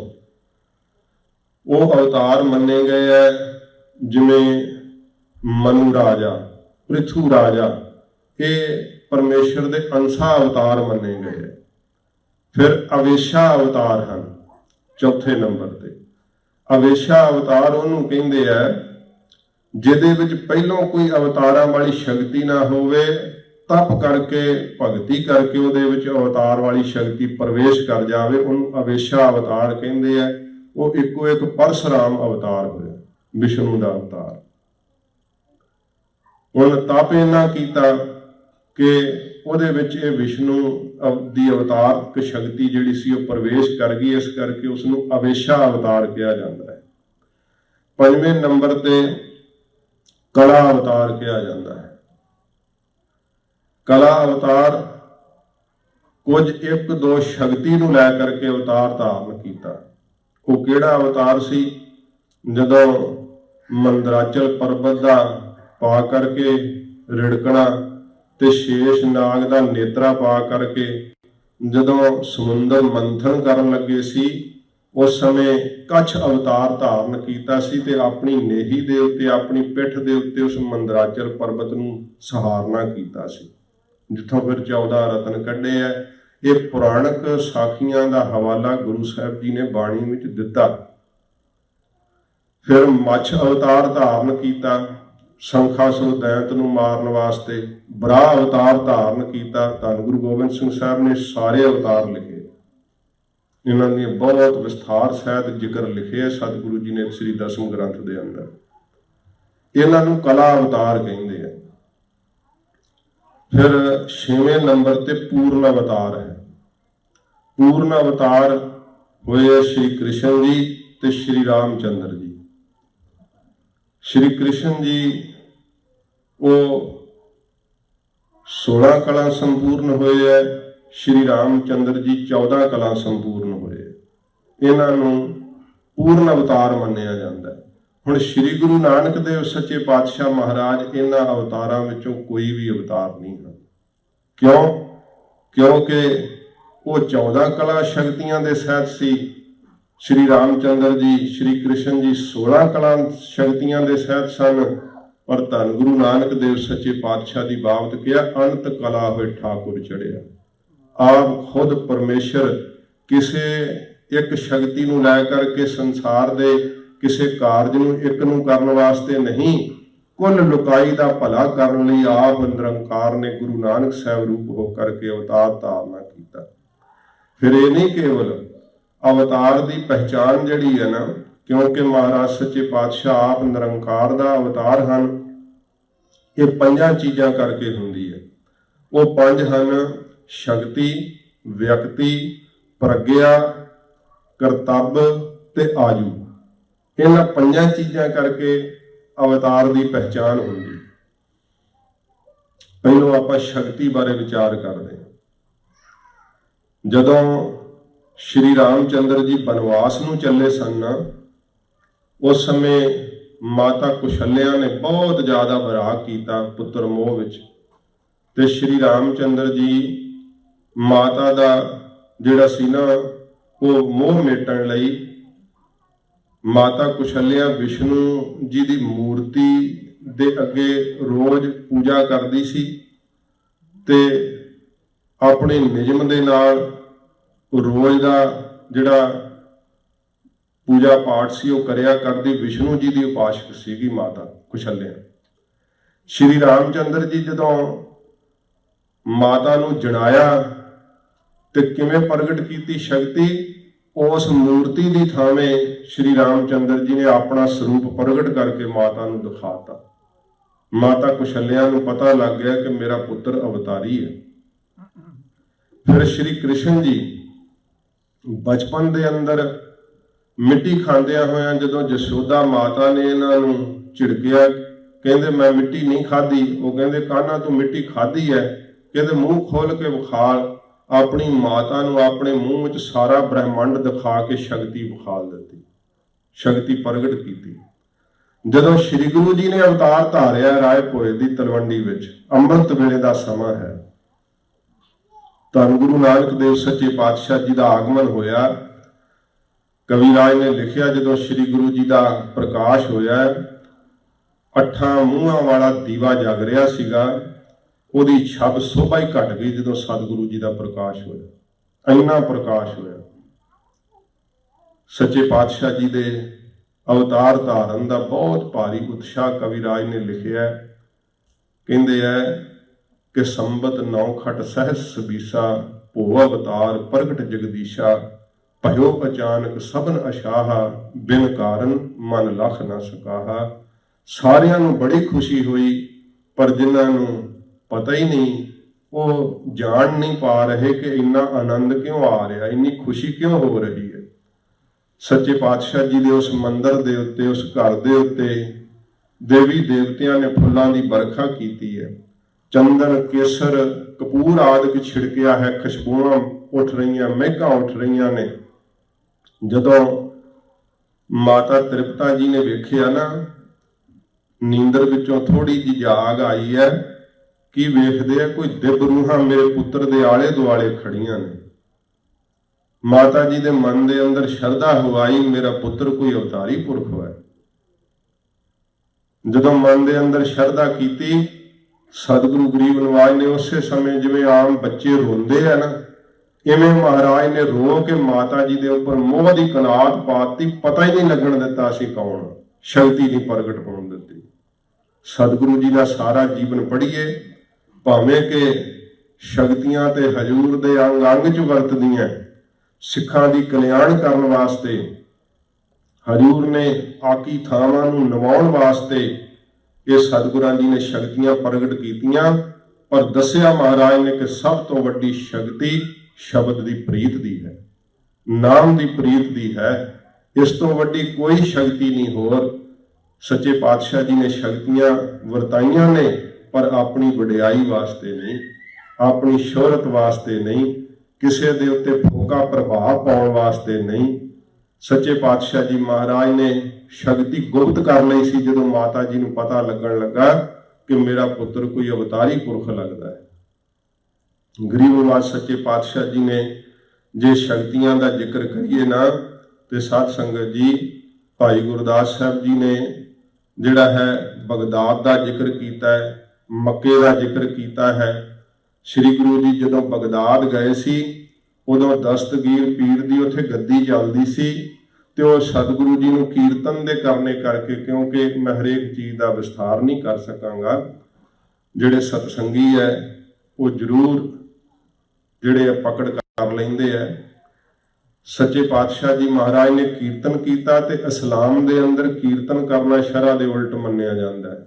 ਉਹ ਅਵਤਾਰ ਮੰਨੇ ਗਏ ਹੈ, ਜਿਵੇਂ ਮਨੂ ਰਾਜਾ, ਪ੍ਰਿਥੂ ਰਾਜਾ, ਇਹ ਪਰਮੇਸ਼ਰ ਦੇ ਅੰਸਾ ਅਵਤਾਰ ਮੰਨੇ ਗਏ ਹੈ। ਫਿਰ ਅਵੇਸ਼ਾ ਅਵਤਾਰ ਹਨ ਚੌਥੇ ਨੰਬਰ ਤੇ। ਅਵੇਸ਼ਾ ਅਵਤਾਰ ਉਹਨੂੰ ਕਹਿੰਦੇ ਆ ਜਿਹਦੇ ਵਿੱਚ ਪਹਿਲੋਂ ਕੋਈ ਅਵਤਾਰਾਂ ਵਾਲੀ ਸ਼ਕਤੀ ਨਾ ਹੋਵੇ, ਤਪ ਕਰਕੇ ਭਗਤੀ ਕਰਕੇ ਉਹਦੇ ਵਿੱਚ ਅਵਤਾਰ ਵਾਲੀ ਸ਼ਕਤੀ ਪ੍ਰਵੇਸ਼ ਕਰ ਜਾਵੇ, ਉਹਨੂੰ ਅਵੇਸ਼ਾ ਅਵਤਾਰ ਕਹਿੰਦੇ ਆ। ਉਹ ਇੱਕੋ ਇੱਕ ਪਰਸ਼ੁਰਾਮ ਅਵਤਾਰ ਹੋਇਆ, ਵਿਸ਼ਨੂੰ ਦਾ ਅਵਤਾਰ। ਉਹਨੇ ਤਪ ਇੰਨਾ ਕੀਤਾ ਕਿ ਉਹਦੇ ਵਿੱਚ ਇਹ ਵਿਸ਼ਨੂੰ ਦੀ ਅਵਤਾਰਕ ਸ਼ਕਤੀ ਜਿਹੜੀ ਸੀ ਉਹ ਪ੍ਰਵੇਸ਼ ਕਰ ਗਈ, ਇਸ ਕਰਕੇ ਉਸਨੂੰ ਅਵੇਸ਼ਾ ਅਵਤਾਰ ਕਿਹਾ ਜਾਂਦਾ ਹੈ। ਪੰਜਵੇਂ ਨੰਬਰ ਤੇ ਕਲਾ ਅਵਤਾਰ ਕਿਹਾ ਜਾਂਦਾ ਹੈ। ਕਲਾ ਅਵਤਾਰ ਕੁਝ ਇੱਕ ਦੋ ਸ਼ਕਤੀ ਨੂੰ ਲੈ ਕਰਕੇ ਅਵਤਾਰ ਧਾਰਨ ਕੀਤਾ। ਉਹ ਕਿਹੜਾ ਅਵਤਾਰ ਸੀ? ਜਦੋਂ ਮੰਦਰਾਚਲ ਪਰਬਤ ਦਾ ਪਾ ਕਰਕੇ ਰਿੜਕਣਾ ਤੇ ਸ਼ੇਸ਼ ਨਾਗ ਦਾ ਨੇਤਰਾ ਪਾ ਕਰਕੇ ਜਦੋਂ ਸਮੁੰਦਰ ਮੰਥਨ ਕਰਨ ਲੱਗੇ ਸੀ, ਉਸ ਸਮੇਂ ਕੱਛ ਅਵਤਾਰ ਧਾਰਨ ਕੀਤਾ ਸੀ ਤੇ ਆਪਣੀ ਨੇਹੀ ਦੇ ਉੱਤੇ, ਆਪਣੀ ਪਿੱਠ ਦੇ ਉੱਤੇ ਉਸ ਮੰਦਰਾਚਲ ਪਰਬਤ ਨੂੰ ਸਹਾਰਨਾ ਕੀਤਾ ਸੀ, ਜਿੱਥੋਂ ਫਿਰ 14 ਰਤਨ ਕੱਢੇ ਆ। ਇਹ ਪੁਰਾਣਕ ਸਾਖੀਆਂ ਦਾ ਹਵਾਲਾ ਗੁਰੂ ਸਾਹਿਬ ਜੀ ਨੇ ਬਾਣੀ ਵਿੱਚ ਦਿੱਤਾ। ਫਿਰ ਮੱਛ ਅਵਤਾਰ ਧਾਰਨ ਕੀਤਾ ਸ਼ੰਖਾਸੁਰ ਦੈਂਤ ਨੂੰ ਮਾਰਨ ਵਾਸਤੇ। ਬਰਾਹ ਅਵਤਾਰ ਧਾਰਨ ਕੀਤਾ। ਧੰਨ ਗੁਰੂ ਗੋਬਿੰਦ ਸਿੰਘ ਸਾਹਿਬ ਨੇ ਸਾਰੇ ਅਵਤਾਰ ਲਿਖੇ, ਇਹਨਾਂ ਦੀਆਂ ਬਹੁਤ ਵਿਸਥਾਰ ਸਹਿਤ ਜ਼ਿਕਰ ਲਿਖੇ ਹੈ ਸਤਿਗੁਰੂ ਜੀ ਨੇ ਸ੍ਰੀ ਦਸਮ ਗ੍ਰੰਥ ਦੇ ਅੰਦਰ। ਇਹਨਾਂ ਨੂੰ ਕਲਾ ਅਵਤਾਰ ਕਹਿੰਦੇ ਆ। ਫਿਰ 6ਵੇਂ ਨੰਬਰ ਤੇ ਪੂਰਨ ਅਵਤਾਰ ਹੈ। ਪੂਰਨ ਅਵਤਾਰ ਹੋਏ ਸ਼੍ਰੀ ਕ੍ਰਿਸ਼ਨ ਜੀ ਤੇ ਸ਼੍ਰੀ ਰਾਮ ਚੰਦਰ ਜੀ। ਸ਼੍ਰੀ ਕ੍ਰਿਸ਼ਨ ਜੀ ਉਹ 16 ਕਲਾ ਸੰਪੂਰਨ ਹੋਏ ਹੈ, ਸ਼੍ਰੀ ਰਾਮ ਚੰਦਰ ਜੀ 14 ਕਲਾ ਸੰਪੂਰਨ ਹੋਏ। ਇਹਨਾਂ ਨੂੰ ਪੂਰਨ ਅਵਤਾਰ ਮੰਨਿਆ ਜਾਂਦਾ ਹੈ। ਹੁਣ ਸ਼੍ਰੀ ਗੁਰੂ ਨਾਨਕ ਦੇਵ ਸੱਚੇ ਪਾਤਸ਼ਾਹ ਮਹਾਰਾਜ ਇਹਨਾਂ ਅਵਤਾਰਾਂ ਵਿੱਚੋਂ ਕੋਈ ਵੀ ਅਵਤਾਰ ਨਹੀਂ ਹਨ। ਕਿਉਂ? ਕਿਉਂਕਿ ਉਹ 14 ਕਲਾ ਸ਼ਕਤੀਆਂ ਦੇ ਸਹਿਤ ਸੀ। ਸ਼੍ਰੀ ਰਾਮ ਚੰਦਰ ਜੀ, ਸ਼੍ਰੀ ਕ੍ਰਿਸ਼ਨ ਜੀ 16 ਕਲਾ ਸ਼ਕਤੀਆਂ ਦੇ ਸਹਿਤ ਸਨ। ਪਰ ਧੰਨ ਗੁਰੂ ਨਾਨਕ ਦੇਵ ਸੱਚੇ ਪਾਤਸ਼ਾਹ ਦੀ ਬਾਬਤ ਕਿਹਾ, ਅੰਤ ਕਲਾ ਹੋਏ ਠਾਕੁਰ ਚੜਿਆ। ਆਪ ਖੁਦ ਪਰਮੇਸ਼ਰ ਕਿਸੇ ਇੱਕ ਸ਼ਕਤੀ ਨੂੰ ਲੈ ਕਰਕੇ ਸੰਸਾਰ ਦੇ ਕਿਸੇ ਕਾਰਜ ਨੂੰ ਇੱਕ ਨੂੰ ਕਰਨ ਵਾਸਤੇ ਨਹੀਂ, ਕੁੱਲ ਲੋਕਾਈ ਦਾ ਭਲਾ ਕਰਨ ਲਈ ਆਪ ਨਿਰੰਕਾਰ ਨੇ ਗੁਰੂ ਨਾਨਕ ਸਾਹਿਬ ਰੂਪ ਹੋ ਕਰਕੇ ਅਵਤਾਰ ਧਾਰਨਾ ਕੀਤਾ। ਫਿਰ ਇਹ ਨਹੀਂ ਕੇਵਲ ਅਵਤਾਰ ਦੀ ਪਹਿਚਾਨ ਜਿਹੜੀ ਹੈ ਨਾ, ਕਿਉਂਕਿ ਮਹਾਰਾਜ ਸੱਚੇ ਪਾਤਸ਼ਾਹ ਆਪ ਨਿਰੰਕਾਰ ਦਾ ਅਵਤਾਰ ਹਨ, ਇਹ 5 ਚੀਜ਼ਾਂ ਕਰਕੇ ਹੁੰਦੀ ਹੈ। ਉਹ 5 ਹਨ: ਸ਼ਕਤੀ, ਵਿਅਕਤੀ, ਪ੍ਰਗਿਆ, ਕਰਤੱਵ ਤੇ ਆਯੂ। ਇਹਨਾਂ 5 ਚੀਜ਼ਾਂ ਕਰਕੇ ਅਵਤਾਰ ਦੀ ਪਹਿਚਾਨ ਹੁੰਦੀ। ਪਹਿਲੋਂ ਆਪਾਂ ਸ਼ਕਤੀ ਬਾਰੇ ਵਿਚਾਰ ਕਰਦੇ ਹਾਂ। ਜਦੋਂ ਸ਼੍ਰੀ ਰਾਮ ਚੰਦਰ ਜੀ ਬਨਵਾਸ ਨੂੰ ਚੱਲੇ ਸਨ, ਉਸ ਸਮੇਂ ਮਾਤਾ ਕੁਸ਼ਲਿਆ ਨੇ ਬਹੁਤ ਜ਼ਿਆਦਾ ਵਿਰਾਗ ਕੀਤਾ ਪੁੱਤਰ ਮੋਹ ਵਿੱਚ, ਤੇ ਸ਼੍ਰੀ ਰਾਮ ਚੰਦਰ ਜੀ ਮਾਤਾ ਦਾ ਜਿਹੜਾ ਸੀ ਨਾ ਉਹ ਮੋਹ ਮੇਟਣ ਲਈ ਮਾਤਾ ਕੁਸ਼ਲਿਆ ਵਿਸ਼ਨੂੰ ਜੀ ਦੀ ਮੂਰਤੀ ਦੇ ਅੱਗੇ ਰੋਜ਼ ਪੂਜਾ ਕਰਦੀ ਸੀ ਤੇ ਆਪਣੇ ਨਿਯਮ ਦੇ ਨਾਲ ਰੋਜ਼ ਦਾ ਜਿਹੜਾ ਪੂਜਾ ਪਾਠ ਸੀ ਉਹ ਕਰਿਆ ਕਰਦੀ। ਵਿਸ਼ਨੂੰ ਜੀ ਦੀ ਉਪਾਸਕ ਸੀਗੀ ਮਾਤਾ ਕੁਸ਼ਲਿਆ। ਸ਼੍ਰੀ ਰਾਮ ਚੰਦਰ ਜੀ ਜਦੋਂ ਮਾਤਾ ਨੂੰ ਜਣਾਇਆ ਤੇ ਕਿਵੇਂ ਪ੍ਰਗਟ ਕੀਤੀ ਸ਼ਕਤੀ, ਉਸ ਮੂਰਤੀ ਦੀ ਥਾਵੇਂ ਸ਼੍ਰੀ ਰਾਮ ਚੰਦਰ ਜੀ ਨੇ ਆਪਣਾ ਸਰੂਪ ਪ੍ਰਗਟ ਕਰਕੇ ਮਾਤਾ ਨੂੰ ਦਿਖਾਤਾ। ਮਾਤਾ ਕੁਸ਼ਲਿਆ ਨੂੰ ਪਤਾ ਲੱਗ ਗਿਆ ਕਿ ਮੇਰਾ ਪੁੱਤਰ ਅਵਤਾਰੀ ਹੈ। ਫਿਰ ਸ਼੍ਰੀ ਕ੍ਰਿਸ਼ਨ ਜੀ ਬਚਪਨ ਦੇ ਅੰਦਰ ਮਿੱਟੀ ਖਾਂਦਿਆਂ ਹੋਇਆਂ ਜਦੋਂ ਜਸੋਦਾ ਮਾਤਾ ਨੇ ਇਹਨਾਂ ਨੂੰ ਝਿੜਕਿਆ, ਕਹਿੰਦੇ ਮੈਂ ਮਿੱਟੀ ਨਹੀਂ ਖਾਧੀ। ਉਹ ਕਹਿੰਦੇ ਕਾਹਨਾ ਤੂੰ ਮਿੱਟੀ ਖਾਧੀ ਹੈ? ਕਹਿੰਦੇ ਮੂੰਹ ਖੋਲ ਕੇ ਵਿਖਾਲ। ਆਪਣੀ ਮਾਤਾ ਨੂੰ ਆਪਣੇ ਮੂੰਹ ਵਿੱਚ ਸਾਰਾ ਬ੍ਰਹਿਮੰਡ ਦਿਖਾ ਕੇ ਸ਼ਕਤੀ ਵਿਖਾਲ ਦਿੱਤੀ, ਸ਼ਕਤੀ ਪ੍ਰਗਟ ਕੀਤੀ। ਜਦੋਂ ਸ਼੍ਰੀ ਗੁਰੂ ਜੀ ਨੇ ਅਵਤਾਰ ਧਾਰਿਆ ਰਾਏ ਭੋਏ ਦੀ ਤਲਵੰਡੀ ਵਿੱਚ, ਅੰਮ੍ਰਿਤ ਵੇਲੇ ਦਾ ਸਮਾਂ ਹੈ, ਧੰਨ ਗੁਰੂ ਨਾਨਕ ਦੇਵ ਸੱਚੇ ਪਾਤਸ਼ਾਹ ਜੀ ਦਾ ਆਗਮਨ ਹੋਇਆ। ਕਵਿਰਾਜ ਨੇ ਲਿਖਿਆ, ਜਦੋਂ ਸ੍ਰੀ ਗੁਰੂ ਜੀ ਦਾ ਪ੍ਰਕਾਸ਼ ਹੋਇਆ, 8 ਮੂੰਹਾਂ ਵਾਲਾ ਦੀਵਾ ਜਗ ਰਿਹਾ ਸੀਗਾ, ਉਹਦੀ ਛਬ ਸੋਭਾ ਹੀ ਘਟ ਗਈ ਜਦੋਂ ਸਤਿਗੁਰੂ ਜੀ ਦਾ ਪ੍ਰਕਾਸ਼ ਹੋਇਆ। ਇੰਨਾ ਪ੍ਰਕਾਸ਼ ਹੋਇਆ। ਸੱਚੇ ਪਾਤਸ਼ਾਹ ਜੀ ਦੇ ਅਵਤਾਰ ਧਾਰਨ ਦਾ ਬਹੁਤ ਭਾਰੀ ਉਤਸ਼ਾਹ ਕਵਿਰਾਜ ਨੇ ਲਿਖਿਆ। ਕਹਿੰਦੇ ਹੈ ਕਿ ਸੰਬਤ 9 ਖਟ ਸਹਿਸ ਸਬੀਸਾ, ਭੋ ਅਵਤਾਰ ਪ੍ਰਗਟ ਜਗਦੀਸ਼ਾ, ਭਇਓ ਅਚਾਨਕ ਸਭਨ ਅਸ਼ਾਹਾ, ਬਿਨ ਕਾਰਨ ਮਨ ਲਖ ਨਾ ਸਕਾਹਾ। ਸਾਰਿਆਂ ਨੂੰ ਬੜੀ ਖੁਸ਼ੀ ਹੋਈ, ਪਰ ਜਿਨ੍ਹਾਂ ਨੂੰ ਪਤਾ ਹੀ ਨਹੀਂ, ਉਹ ਜਾਣ ਨਹੀਂ ਪਾ ਰਹੇ ਕਿ ਇੰਨਾ ਆਨੰਦ ਕਿਉਂ ਆ ਰਿਹਾ, ਇੰਨੀ ਖੁਸ਼ੀ ਕਿਉਂ ਹੋ ਰਹੀ ਹੈ। ਸੱਚੇ ਪਾਤਸ਼ਾਹ ਜੀ ਦੇ ਉਸ ਮੰਦਿਰ ਦੇ ਉੱਤੇ, ਉਸ ਘਰ ਦੇ ਉੱਤੇ ਦੇਵੀ ਦੇਵਤਿਆਂ ਨੇ ਫੁੱਲਾਂ ਦੀ ਵਰਖਾ ਕੀਤੀ ਹੈ। ਚੰਦਨ, ਕੇਸਰ, ਕਪੂਰ ਆਦਿਕ ਛਿੜਕਿਆ ਹੈ। ਖੁਸ਼ਬੂਆਂ ਉੱਠ ਰਹੀਆਂ, ਮਹਿਕਾਂ ਉੱਠ ਰਹੀਆਂ ਨੇ। ਜਦੋਂ ਮਾਤਾ ਤ੍ਰਿਪਤਾ ਜੀ ਨੇ ਵੇਖਿਆ ਨਾ, ਨੀਂਦਰ ਵਿੱਚੋਂ ਥੋੜੀ ਜਿਹੀ ਜਾਗ ਆਈ ਹੈ। ਕੀ ਵੇਖਦੇ ਆ? ਕੋਈ ਦਿਵ ਰੂਹਾਂ ਮੇਰੇ ਪੁੱਤਰ ਦੇ ਆਲੇ ਦੁਆਲੇ ਖੜੀਆਂ ਨੇ। ਮਾਤਾ ਜੀ ਦੇ ਮਨ ਦੇ ਅੰਦਰ ਸ਼ਰਧਾ ਹੋ ਆਈ, ਮੇਰਾ ਪੁੱਤਰ ਕੋਈ ਅਵਤਾਰੀ ਪੁਰਖ ਹੈ। ਜਦੋਂ ਮਨ ਦੇ ਅੰਦਰ ਸ਼ਰਧਾ ਕੀਤੀ, ਸਤਿਗੁਰੂ ਗਰੀਬ ਨਿਵਾਜ ਨੇ ਉਸੇ ਸਮੇਂ, ਜਿਵੇਂ ਆਮ ਬੱਚੇ ਰੋਂਦੇ ਆ ਨਾ, ਇਵੇਂ ਮਹਾਰਾਜ ਨੇ ਰੋ ਕੇ ਮਾਤਾ ਜੀ ਦੇ ਉੱਪਰ ਮੋਹ ਦੀ ਕਨਾਤ ਪਾਤੀ। ਪਤਾ ਹੀ ਨਹੀਂ ਲੱਗਣ ਦਿੱਤਾ ਅਸੀਂ ਕੌਣ, ਸ਼ਕਤੀ ਨਹੀਂ ਪ੍ਰਗਟ ਹੋਣ ਦਿੱਤੀ। ਸਤਿਗੁਰੂ ਜੀ ਦਾ ਸਾਰਾ ਜੀਵਨ ਪੜ੍ਹੀਏ, ਭਾਵੇਂ ਕਿ ਸ਼ਕਤੀਆਂ ਤੇ ਹਜੂਰ ਦੇ ਅੰਗ ਅੰਗ 'ਚ ਵਰਤਦੀਆਂ, ਸਿੱਖਾਂ ਦੀ ਕਲਿਆਣ ਕਰਨ ਵਾਸਤੇ, ਹਜੂਰ ਨੇ ਆਕੀ ਥਾਵਾਂ ਨੂੰ ਨਿਵਾਉਣ ਵਾਸਤੇ ਇਹ ਸਤਿਗੁਰਾਂ ਜੀ ਨੇ ਸ਼ਕਤੀਆਂ ਪ੍ਰਗਟ ਕੀਤੀਆਂ। ਪਰ ਦੱਸਿਆ ਮਹਾਰਾਜ ਨੇ ਕਿ ਸਭ ਤੋਂ ਵੱਡੀ ਸ਼ਕਤੀ ਸ਼ਬਦ ਦੀ ਪ੍ਰੀਤ ਦੀ ਹੈ, ਨਾਮ ਦੀ ਪ੍ਰੀਤ ਦੀ ਹੈ। ਇਸ ਤੋਂ ਵੱਡੀ ਕੋਈ ਸ਼ਕਤੀ ਨਹੀਂ ਹੋਰ। ਸੱਚੇ ਪਾਤਸ਼ਾਹ ਜੀ ਨੇ ਸ਼ਕਤੀਆਂ ਵਰਤਾਈਆਂ ਨੇ, ਪਰ ਆਪਣੀ ਵਡਿਆਈ ਵਾਸਤੇ ਨਹੀਂ, ਆਪਣੀ ਸ਼ੋਹਰਤ ਵਾਸਤੇ ਨਹੀਂ, ਕਿਸੇ ਦੇ ਉੱਤੇ ਫੋਕਾ ਪ੍ਰਭਾਵ ਪਾਉਣ ਵਾਸਤੇ ਨਹੀਂ। ਸੱਚੇ ਪਾਤਸ਼ਾਹ ਜੀ ਮਹਾਰਾਜ ਨੇ ਸ਼ਕਤੀ ਗੁਪਤ ਕਰ ਲਈ ਸੀ। ਜਦੋਂ ਮਾਤਾ ਜੀ ਨੂੰ ਪਤਾ ਲੱਗਣ ਲੱਗਾ ਕਿ ਮੇਰਾ ਪੁੱਤਰ ਕੋਈ ਅਵਤਾਰੀ ਪੁਰਖ ਲੱਗਦਾ ਹੈ। ਗਰੀਬ ਨਿਵਾਜ ਸੱਚੇ ਪਾਤਸ਼ਾਹ ਜੀ ਨੇ ਜੇ ਸ਼ਕਤੀਆਂ ਦਾ ਜ਼ਿਕਰ ਕਰੀਏ ਨਾ, ਤੇ ਸਾਧ ਸੰਗਤ ਜੀ, ਭਾਈ ਗੁਰਦਾਸ ਸਾਹਿਬ ਜੀ ਨੇ ਜਿਹੜਾ ਹੈ ਬਗਦਾਦ ਦਾ ਜ਼ਿਕਰ ਕੀਤਾ ਹੈ, ਮੱਕੇ ਦਾ ਜ਼ਿਕਰ ਕੀਤਾ ਹੈ। ਸ੍ਰੀ ਗੁਰੂ ਜੀ ਜਦੋਂ ਬਗਦਾਦ ਗਏ ਸੀ, ਉਦੋਂ ਦਸਤਗੀਰ ਪੀਰ ਦੀ ਉੱਥੇ ਗੱਦੀ ਚੱਲਦੀ ਸੀ, ਤੇ ਉਹ ਸਤਿਗੁਰੂ ਜੀ ਨੂੰ ਕੀਰਤਨ ਦੇ ਕਰਨੇ ਕਰਕੇ, ਕਿਉਂਕਿ ਮੈਂ ਹਰੇਕ ਚੀਜ਼ ਦਾ ਵਿਸਥਾਰ ਨਹੀਂ ਕਰ ਸਕਾਂਗਾ, ਜਿਹੜੇ ਸਤਸੰਗੀ ਹੈ ਉਹ ਜ਼ਰੂਰ ਜਿਹੜੇ ਆ ਪਕੜ ਕਰ ਲੈਂਦੇ ਆ। ਸੱਚੇ ਪਾਤਸ਼ਾਹ ਜੀ ਮਹਾਰਾਜ ਨੇ ਕੀਰਤਨ ਕੀਤਾ, ਤੇ ਇਸਲਾਮ ਦੇ ਅੰਦਰ ਕੀਰਤਨ ਕਰਨਾ ਸ਼ਰ੍ਹਾ ਦੇ ਉਲਟ ਮੰਨਿਆ ਜਾਂਦਾ ਹੈ,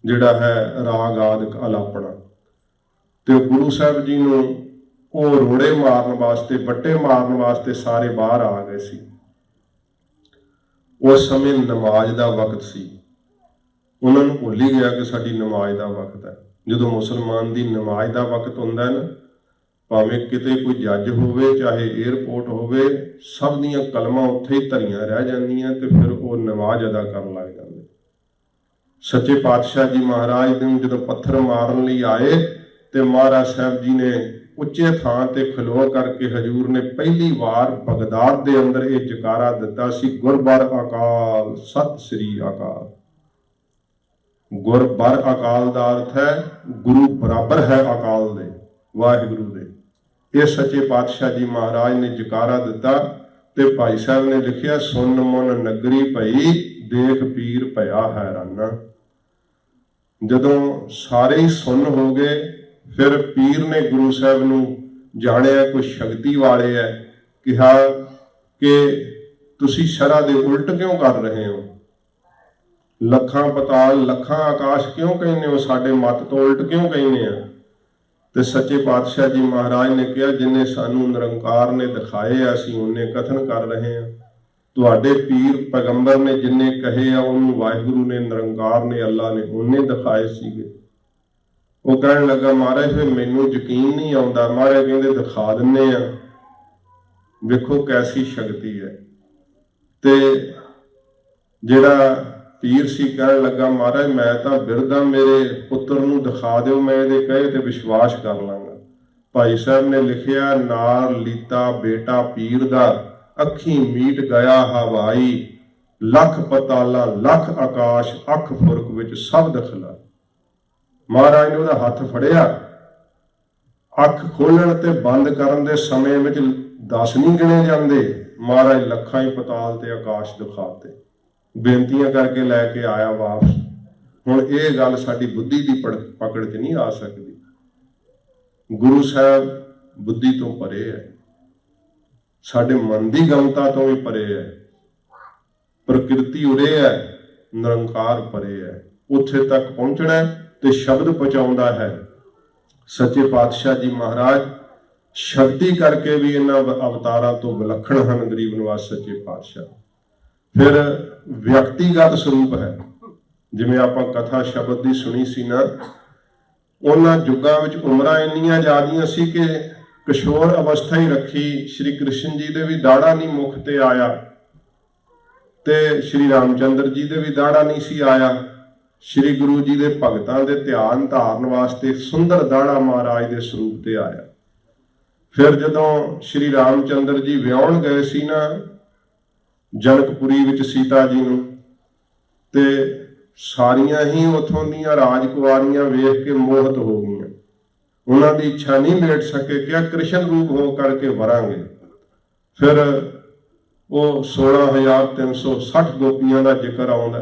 ਜਿਹੜਾ ਹੈ ਰਾਗ ਆਦਿਕ ਅਲਾਪਣਾ। ਤੇ ਗੁਰੂ ਸਾਹਿਬ ਜੀ ਨੂੰ ਉਹ ਰੋੜੇ ਮਾਰਨ ਵਾਸਤੇ, ਬੱਟੇ ਮਾਰਨ ਵਾਸਤੇ ਸਾਰੇ ਬਾਹਰ ਆ ਗਏ ਸੀ। ਉਸ ਸਮੇਂ ਨਮਾਜ਼ ਦਾ ਵਕਤ ਸੀ। ਉਹਨਾਂ ਨੂੰ ਭੁੱਲ ਹੀ ਗਿਆ ਕਿ ਸਾਡੀ ਨਮਾਜ਼ ਦਾ ਵਕਤ ਹੈ। ਜਦੋਂ ਮੁਸਲਮਾਨ ਦੀ ਨਮਾਜ਼ ਦਾ ਵਕਤ ਹੁੰਦਾ ਹੈ ਨਾ, ਭਾਵੇਂ ਕਿਤੇ ਕੋਈ ਜੱਜ ਹੋਵੇ, ਚਾਹੇ 에ਅਰਪੋਰਟ ਹੋਵੇ, ਸਭ ਦੀਆਂ ਕਲਮਾਂ ਉੱਥੇ ਹੀ ਧਰੀਆਂ ਰਹਿ ਜਾਂਦੀਆਂ, ਤੇ ਫਿਰ ਉਹ ਨਮਾਜ਼ ਅਦਾ ਕਰਨ ਲੱਗ ਜਾਂਦੇ। ਸੱਚੇ ਪਾਤਸ਼ਾਹ ਜੀ ਮਹਾਰਾਜ ਨੂੰ ਜਦੋਂ ਪੱਥਰ ਮਾਰਨ ਲਈ ਆਏ, ਤੇ ਮਹਾਰਾਜ ਸਾਹਿਬ ਜੀ ਨੇ ਉੱਚੇ ਥਾਂ ਤੇ ਖਲੋ ਕਰਕੇ ਹਜੂਰ ਨੇ ਪਹਿਲੀ ਵਾਰ ਬਗਦਾਦ ਦੇ ਅੰਦਰ ਇਹ ਜਕਾਰਾ ਦਿੱਤਾ ਸੀ, ਗੁਰਬਰ ਅਕਾਲ, ਸਤਿ ਸ੍ਰੀ ਅਕਾਲ। ਗੁਰਬਰ ਅਕਾਲ ਦਾ ਅਰਥ ਹੈ ਗੁਰੂ ਬਰਾਬਰ ਹੈ ਅਕਾਲ ਦੇ, ਵਾਹਿਗੁਰੂ ਦੇ। ਇਹ ਸੱਚੇ ਪਾਤਸ਼ਾਹ ਜੀ ਮਹਾਰਾਜ ਨੇ ਜਕਾਰਾ ਦਿੱਤਾ, ਤੇ ਭਾਈ ਸਾਹਿਬ ਨੇ ਲਿਖਿਆ, ਸੁਨ ਮਨ ਨਗਰੀ ਭਈ, ਦੇਖ ਪੀਰ ਭਇਆ ਹੈਰਾਨਾ। ਜਦੋਂ ਸਾਰੇ ਹੀ ਸੁੰਨ ਹੋ ਗਏ, ਫਿਰ ਪੀਰ ਨੇ ਗੁਰੂ ਸਾਹਿਬ ਨੂੰ ਜਾਣਿਆ ਕੋਈ ਸ਼ਕਤੀ ਵਾਲੇ ਹੈ, ਕਿਹਾ ਕਿ ਤੁਸੀਂ ਸ਼ਰ੍ਹਾ ਦੇ ਉਲਟ ਕਿਉਂ ਕਰ ਰਹੇ ਹੋ? ਲੱਖਾਂ ਪਤਾਲ, ਲੱਖਾਂ ਆਕਾਸ਼ ਕਿਉਂ ਕਹਿੰਦੇ ਹੋ? ਸਾਡੇ ਮੱਤ ਤੋਂ ਉਲਟ ਕਿਉਂ ਕਹਿੰਦੇ ਆ? ਤੇ ਸੱਚੇ ਪਾਤਸ਼ਾਹ ਜੀ ਮਹਾਰਾਜ ਨੇ ਕਿਹਾ, ਜਿੰਨੇ ਸਾਨੂੰ ਨਿਰੰਕਾਰ ਨੇ ਦਿਖਾਏ ਆ, ਅਸੀਂ ਉਹਨੇ ਕਥਨ ਕਰ ਰਹੇ ਹਾਂ। ਤੁਹਾਡੇ ਪੀਰ ਪੈਗੰਬਰ ਨੇ ਜਿੰਨੇ ਕਹੇ ਆ, ਉਹਨੂੰ ਵਾਹਿਗੁਰੂ ਨੇ, ਨਿਰੰਕਾਰ ਨੇ, ਅੱਲਾ ਨੇ ਉਹਨੇ ਦਿਖਾਏ ਸੀਗੇ। ਉਹ ਕਹਿਣ ਲੱਗਾ, ਮਹਾਰਾਜ ਫਿਰ ਮੈਨੂੰ ਯਕੀਨ ਨਹੀਂ ਆਉਂਦਾ। ਮਹਾਰਾਜ ਕਹਿੰਦੇ, ਦਿਖਾ ਦਿੰਨੇ ਆ, ਵੇਖੋ ਕੈਸੀ ਸ਼ਕਤੀ ਹੈ। ਤੇ ਜਿਹੜਾ ਪੀਰ ਸੀ ਕਹਿਣ ਲੱਗਾ, ਮਹਾਰਾਜ ਮੈਂ ਤਾਂ ਬਿਰਧਾਂ, ਮੇਰੇ ਪੁੱਤਰ ਨੂੰ ਦਿਖਾ ਦਿਓ, ਮੈਂ ਇਹਦੇ ਕਹੇ ਤੇ ਵਿਸ਼ਵਾਸ ਕਰ ਲਾਂਗਾ। ਭਾਈ ਸਾਹਿਬ ਨੇ ਲਿਖਿਆ, ਨਾਰ ਲੀਤਾ ਬੇਟਾ ਪੀਰ ਦਾ, ਅੱਖੀਂ ਮੀਟ ਗਿਆ ਹਵਾਈ, ਲੱਖ ਪਤਾਲਾ ਲੱਖ ਆਕਾਸ਼, ਅੱਖ ਫੁਰਕ ਵਿੱਚ ਸਭ ਦਖਲਾ। ਮਹਾਰਾਜ ਨੇ ਉਹਦਾ ਹੱਥ ਫੜਿਆ, ਅੱਖ ਖੋਲਣ ਤੇ ਬੰਦ ਕਰਨ ਦੇ ਸਮੇਂ ਵਿੱਚ 10 ਨਹੀਂ ਗਿਣੇ ਜਾਂਦੇ, ਮਹਾਰਾਜ ਲੱਖਾਂ ਹੀ ਪਤਾਲ ਤੇ ਆਕਾਸ਼ ਦਿਖਾਤੇ। ਬੇਨਤੀਆਂ ਕਰਕੇ ਲੈ ਕੇ ਆਇਆ ਵਾਪਸ। ਹੁਣ ਇਹ ਗੱਲ ਸਾਡੀ ਬੁੱਧੀ ਦੀ ਪਕੜ 'ਚ ਨਹੀਂ ਆ ਸਕਦੀ। ਗੁਰੂ ਸਾਹਿਬ ਬੁੱਧੀ ਤੋਂ ਪਰੇ ਹੈ, ਸਾਡੇ ਮਨ ਦੀ ਗਮਤਾ ਤੋਂ ਵੀ ਪਰੇ ਹੈ। ਪ੍ਰਕਿਰਤੀ ਉਰੇ ਹੈ, ਨਿਰੰਕਾਰ ਪਰੇ ਹੈ। ਉੱਥੇ ਤੱਕ ਪਹੁੰਚਣਾ ਤੇ ਸ਼ਬਦ ਪਹੁੰਚਾਉਂਦਾ ਹੈ। ਸੱਚੇ ਪਾਤਸ਼ਾਹ ਜੀ ਮਹਾਰਾਜ ਸ਼ਕਤੀ ਕਰਕੇ ਵੀ ਇਹਨਾਂ ਅਵਤਾਰਾਂ ਤੋਂ ਵਿਲੱਖਣ ਹਨ। ਗਰੀਬ ਨਿਵਾਸ ਸੱਚੇ ਪਾਤਸ਼ਾਹ ਫਿਰ ਵਿਅਕਤੀਗਤ ਸਰੂਪ ਹੈ। ਜਿਵੇਂ ਆਪਾਂ ਕਥਾ ਸ਼ਬਦ ਦੀ ਸੁਣੀ ਸੀ ਨਾ, ਉਹਨਾਂ ਯੁੱਗਾਂ ਵਿੱਚ ਉਮਰਾਂ ਇੰਨੀਆਂ ਜ਼ਿਆਦੀਆਂ ਸੀ ਕਿ ਕਿਸ਼ੋਰ ਅਵਸਥਾ ਹੀ ਰੱਖੀ। ਸ਼੍ਰੀ ਕ੍ਰਿਸ਼ਨ ਜੀ ਦੇ ਵੀ ਦਾੜਾ ਨਹੀਂ ਮੁਖ ਤੇ ਆਇਆ ਤੇ ਸ਼੍ਰੀ ਰਾਮਚੰਦਰ ਜੀ ਦੇ ਵੀ ਦਾੜਾ ਨਹੀਂ ਸੀ ਆਇਆ। ਸ਼੍ਰੀ ਗੁਰੂ ਜੀ ਦੇ ਭਗਤਾਂ ਦੇ ਧਿਆਨ ਧਾਰਨ ਵਾਸਤੇ ਸੁੰਦਰ ਦਾੜਾ ਮਹਾਰਾਜ ਦੇ ਸਰੂਪ ਤੇ ਆਇਆ। ਫਿਰ ਜਦੋਂ ਸ਼੍ਰੀ ਰਾਮਚੰਦਰ ਜੀ ਵਿਆਹਣ ਗਏ ਸੀ ਨਾ ਜਨਕਪੁਰੀ ਵਿੱਚ ਸੀਤਾ ਜੀ ਨੂੰ, ਤੇ ਸਾਰੀਆਂ ਹੀ ਉੱਥੋਂ ਦੀਆਂ ਰਾਜਕੁਮਾਰੀਆਂ ਵੇਖ ਕੇ ਮੋਹਿਤ ਹੋ ਗਈਆਂ। ਉਹਨਾਂ ਦੀ ਇੱਛਾ ਨਹੀਂ ਮੇਟ ਸਕੇ ਕਿ ਕ੍ਰਿਸ਼ਨ ਰੂਪ ਹੋ ਕਰਕੇ ਵਰਾਂਗੇ। ਫਿਰ ਉਹ 16,360 ਗੋਪੀਆਂ ਦਾ ਜ਼ਿਕਰ ਆਉਂਦਾ।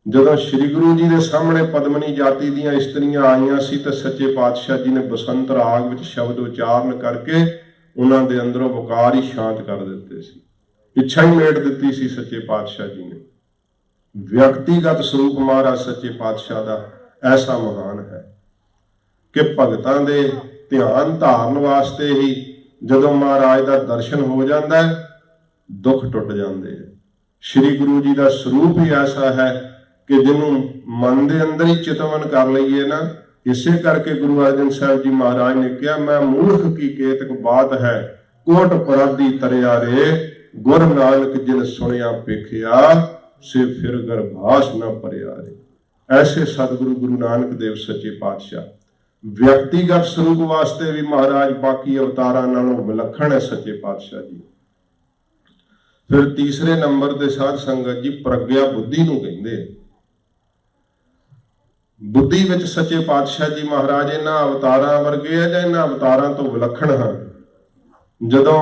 ਜਦੋਂ ਸ਼੍ਰੀ ਗੁਰੂ ਜੀ ਦੇ ਸਾਹਮਣੇ ਪਦਮਨੀ ਜਾਤੀ ਦੀਆਂ ਇਸਤਰੀਆਂ ਆਈਆਂ ਸੀ ਤਾਂ ਸੱਚੇ ਪਾਤਸ਼ਾਹ ਜੀ ਨੇ ਬਸੰਤ ਰਾਗ ਵਿੱਚ ਸ਼ਬਦ ਉਚਾਰਨ ਕਰਕੇ ਉਹਨਾਂ ਦੇ ਅੰਦਰੋਂ ਵਕਾਰ ਹੀ ਸ਼ਾਂਤ ਕਰ ਦਿੱਤੇ ਸੀ। ਇੱਛਾ ਹੀ ਮੇਟ ਦਿੱਤੀ ਸੀ ਸੱਚੇ ਪਾਤਸ਼ਾਹ ਜੀ ਨੇ। ਵਿਅਕਤੀਗਤ ਸਰੂਪ ਮਹਾਰਾਜ ਸੱਚੇ ਪਾਤਸ਼ਾਹ ਦਾ ਐਸਾ ਮਹਾਨ ਹੈ ਕਿ ਭਗਤਾਂ ਦੇ ਧਿਆਨ ਧਾਰਨ ਵਾਸਤੇ ਹੀ ਜਦੋਂ ਮਹਾਰਾਜ ਦਾ ਦਰਸ਼ਨ ਹੋ ਜਾਂਦਾ ਹੈ, ਦੁੱਖ ਟੁੱਟ ਜਾਂਦੇ ਹੈ। ਸ਼੍ਰੀ ਗੁਰੂ ਜੀ ਦਾ ਸਰੂਪ ਹੀ ਐਸਾ ਹੈ ਕਿ ਜਿਹਨੂੰ ਮਨ ਦੇ ਅੰਦਰ ਹੀ ਚਿਤਵਨ ਕਰ ਲਈਏ ਨਾ। ਇਸੇ ਕਰਕੇ ਗੁਰੂ ਅਰਜਨ ਸਾਹਿਬ ਜੀ ਮਹਾਰਾਜ ਨੇ ਕਿਹਾ, ਮੈਂ ਮੂਰਖ ਕੀ ਕੇਤਕ ਬਾਤ ਹੈ, ਕੋਟ ਪਰਾਦੀ ਤਰਿਆ ਰੇ, ਗੁਰ ਨਾਨਕ ਜਿਨ ਸੁਣਿਆ ਪੇਖਿਆ, ਸੇ ਫਿਰ ਗਰਭਾਸ ਨਾ ਭਰਿਆ ਰੇ। ਐਸੇ ਸਤਿਗੁਰੂ ਗੁਰੂ ਨਾਨਕ ਦੇਵ ਸੱਚੇ ਪਾਤਸ਼ਾਹ ਵਿਅਕਤੀਗਤ ਸਰੂਪ ਵਾਸਤੇ ਵੀ ਮਹਾਰਾਜ ਬਾਕੀ ਅਵਤਾਰਾਂ ਨਾਲੋਂ ਵਿਲੱਖਣ ਹੈ ਸੱਚੇ ਪਾਤਸ਼ਾਹ ਜੀ। ਫਿਰ ਤੀਸਰੇ ਨੰਬਰ ਤੇ ਸਾਧ ਸੰਗਤ ਜੀ ਪ੍ਰਗਿਆ ਬੁੱਧੀ ਨੂੰ ਕਹਿੰਦੇ। ਬੁੱਧੀ ਵਿੱਚ ਸੱਚੇ ਪਾਤਸ਼ਾਹ ਜੀ ਮਹਾਰਾਜ ਇਹਨਾਂ ਅਵਤਾਰਾਂ ਵਰਗੇ ਆ ਜਾਂ ਇਹਨਾਂ ਅਵਤਾਰਾਂ ਤੋਂ ਵਿਲੱਖਣ ਹਨ। ਜਦੋਂ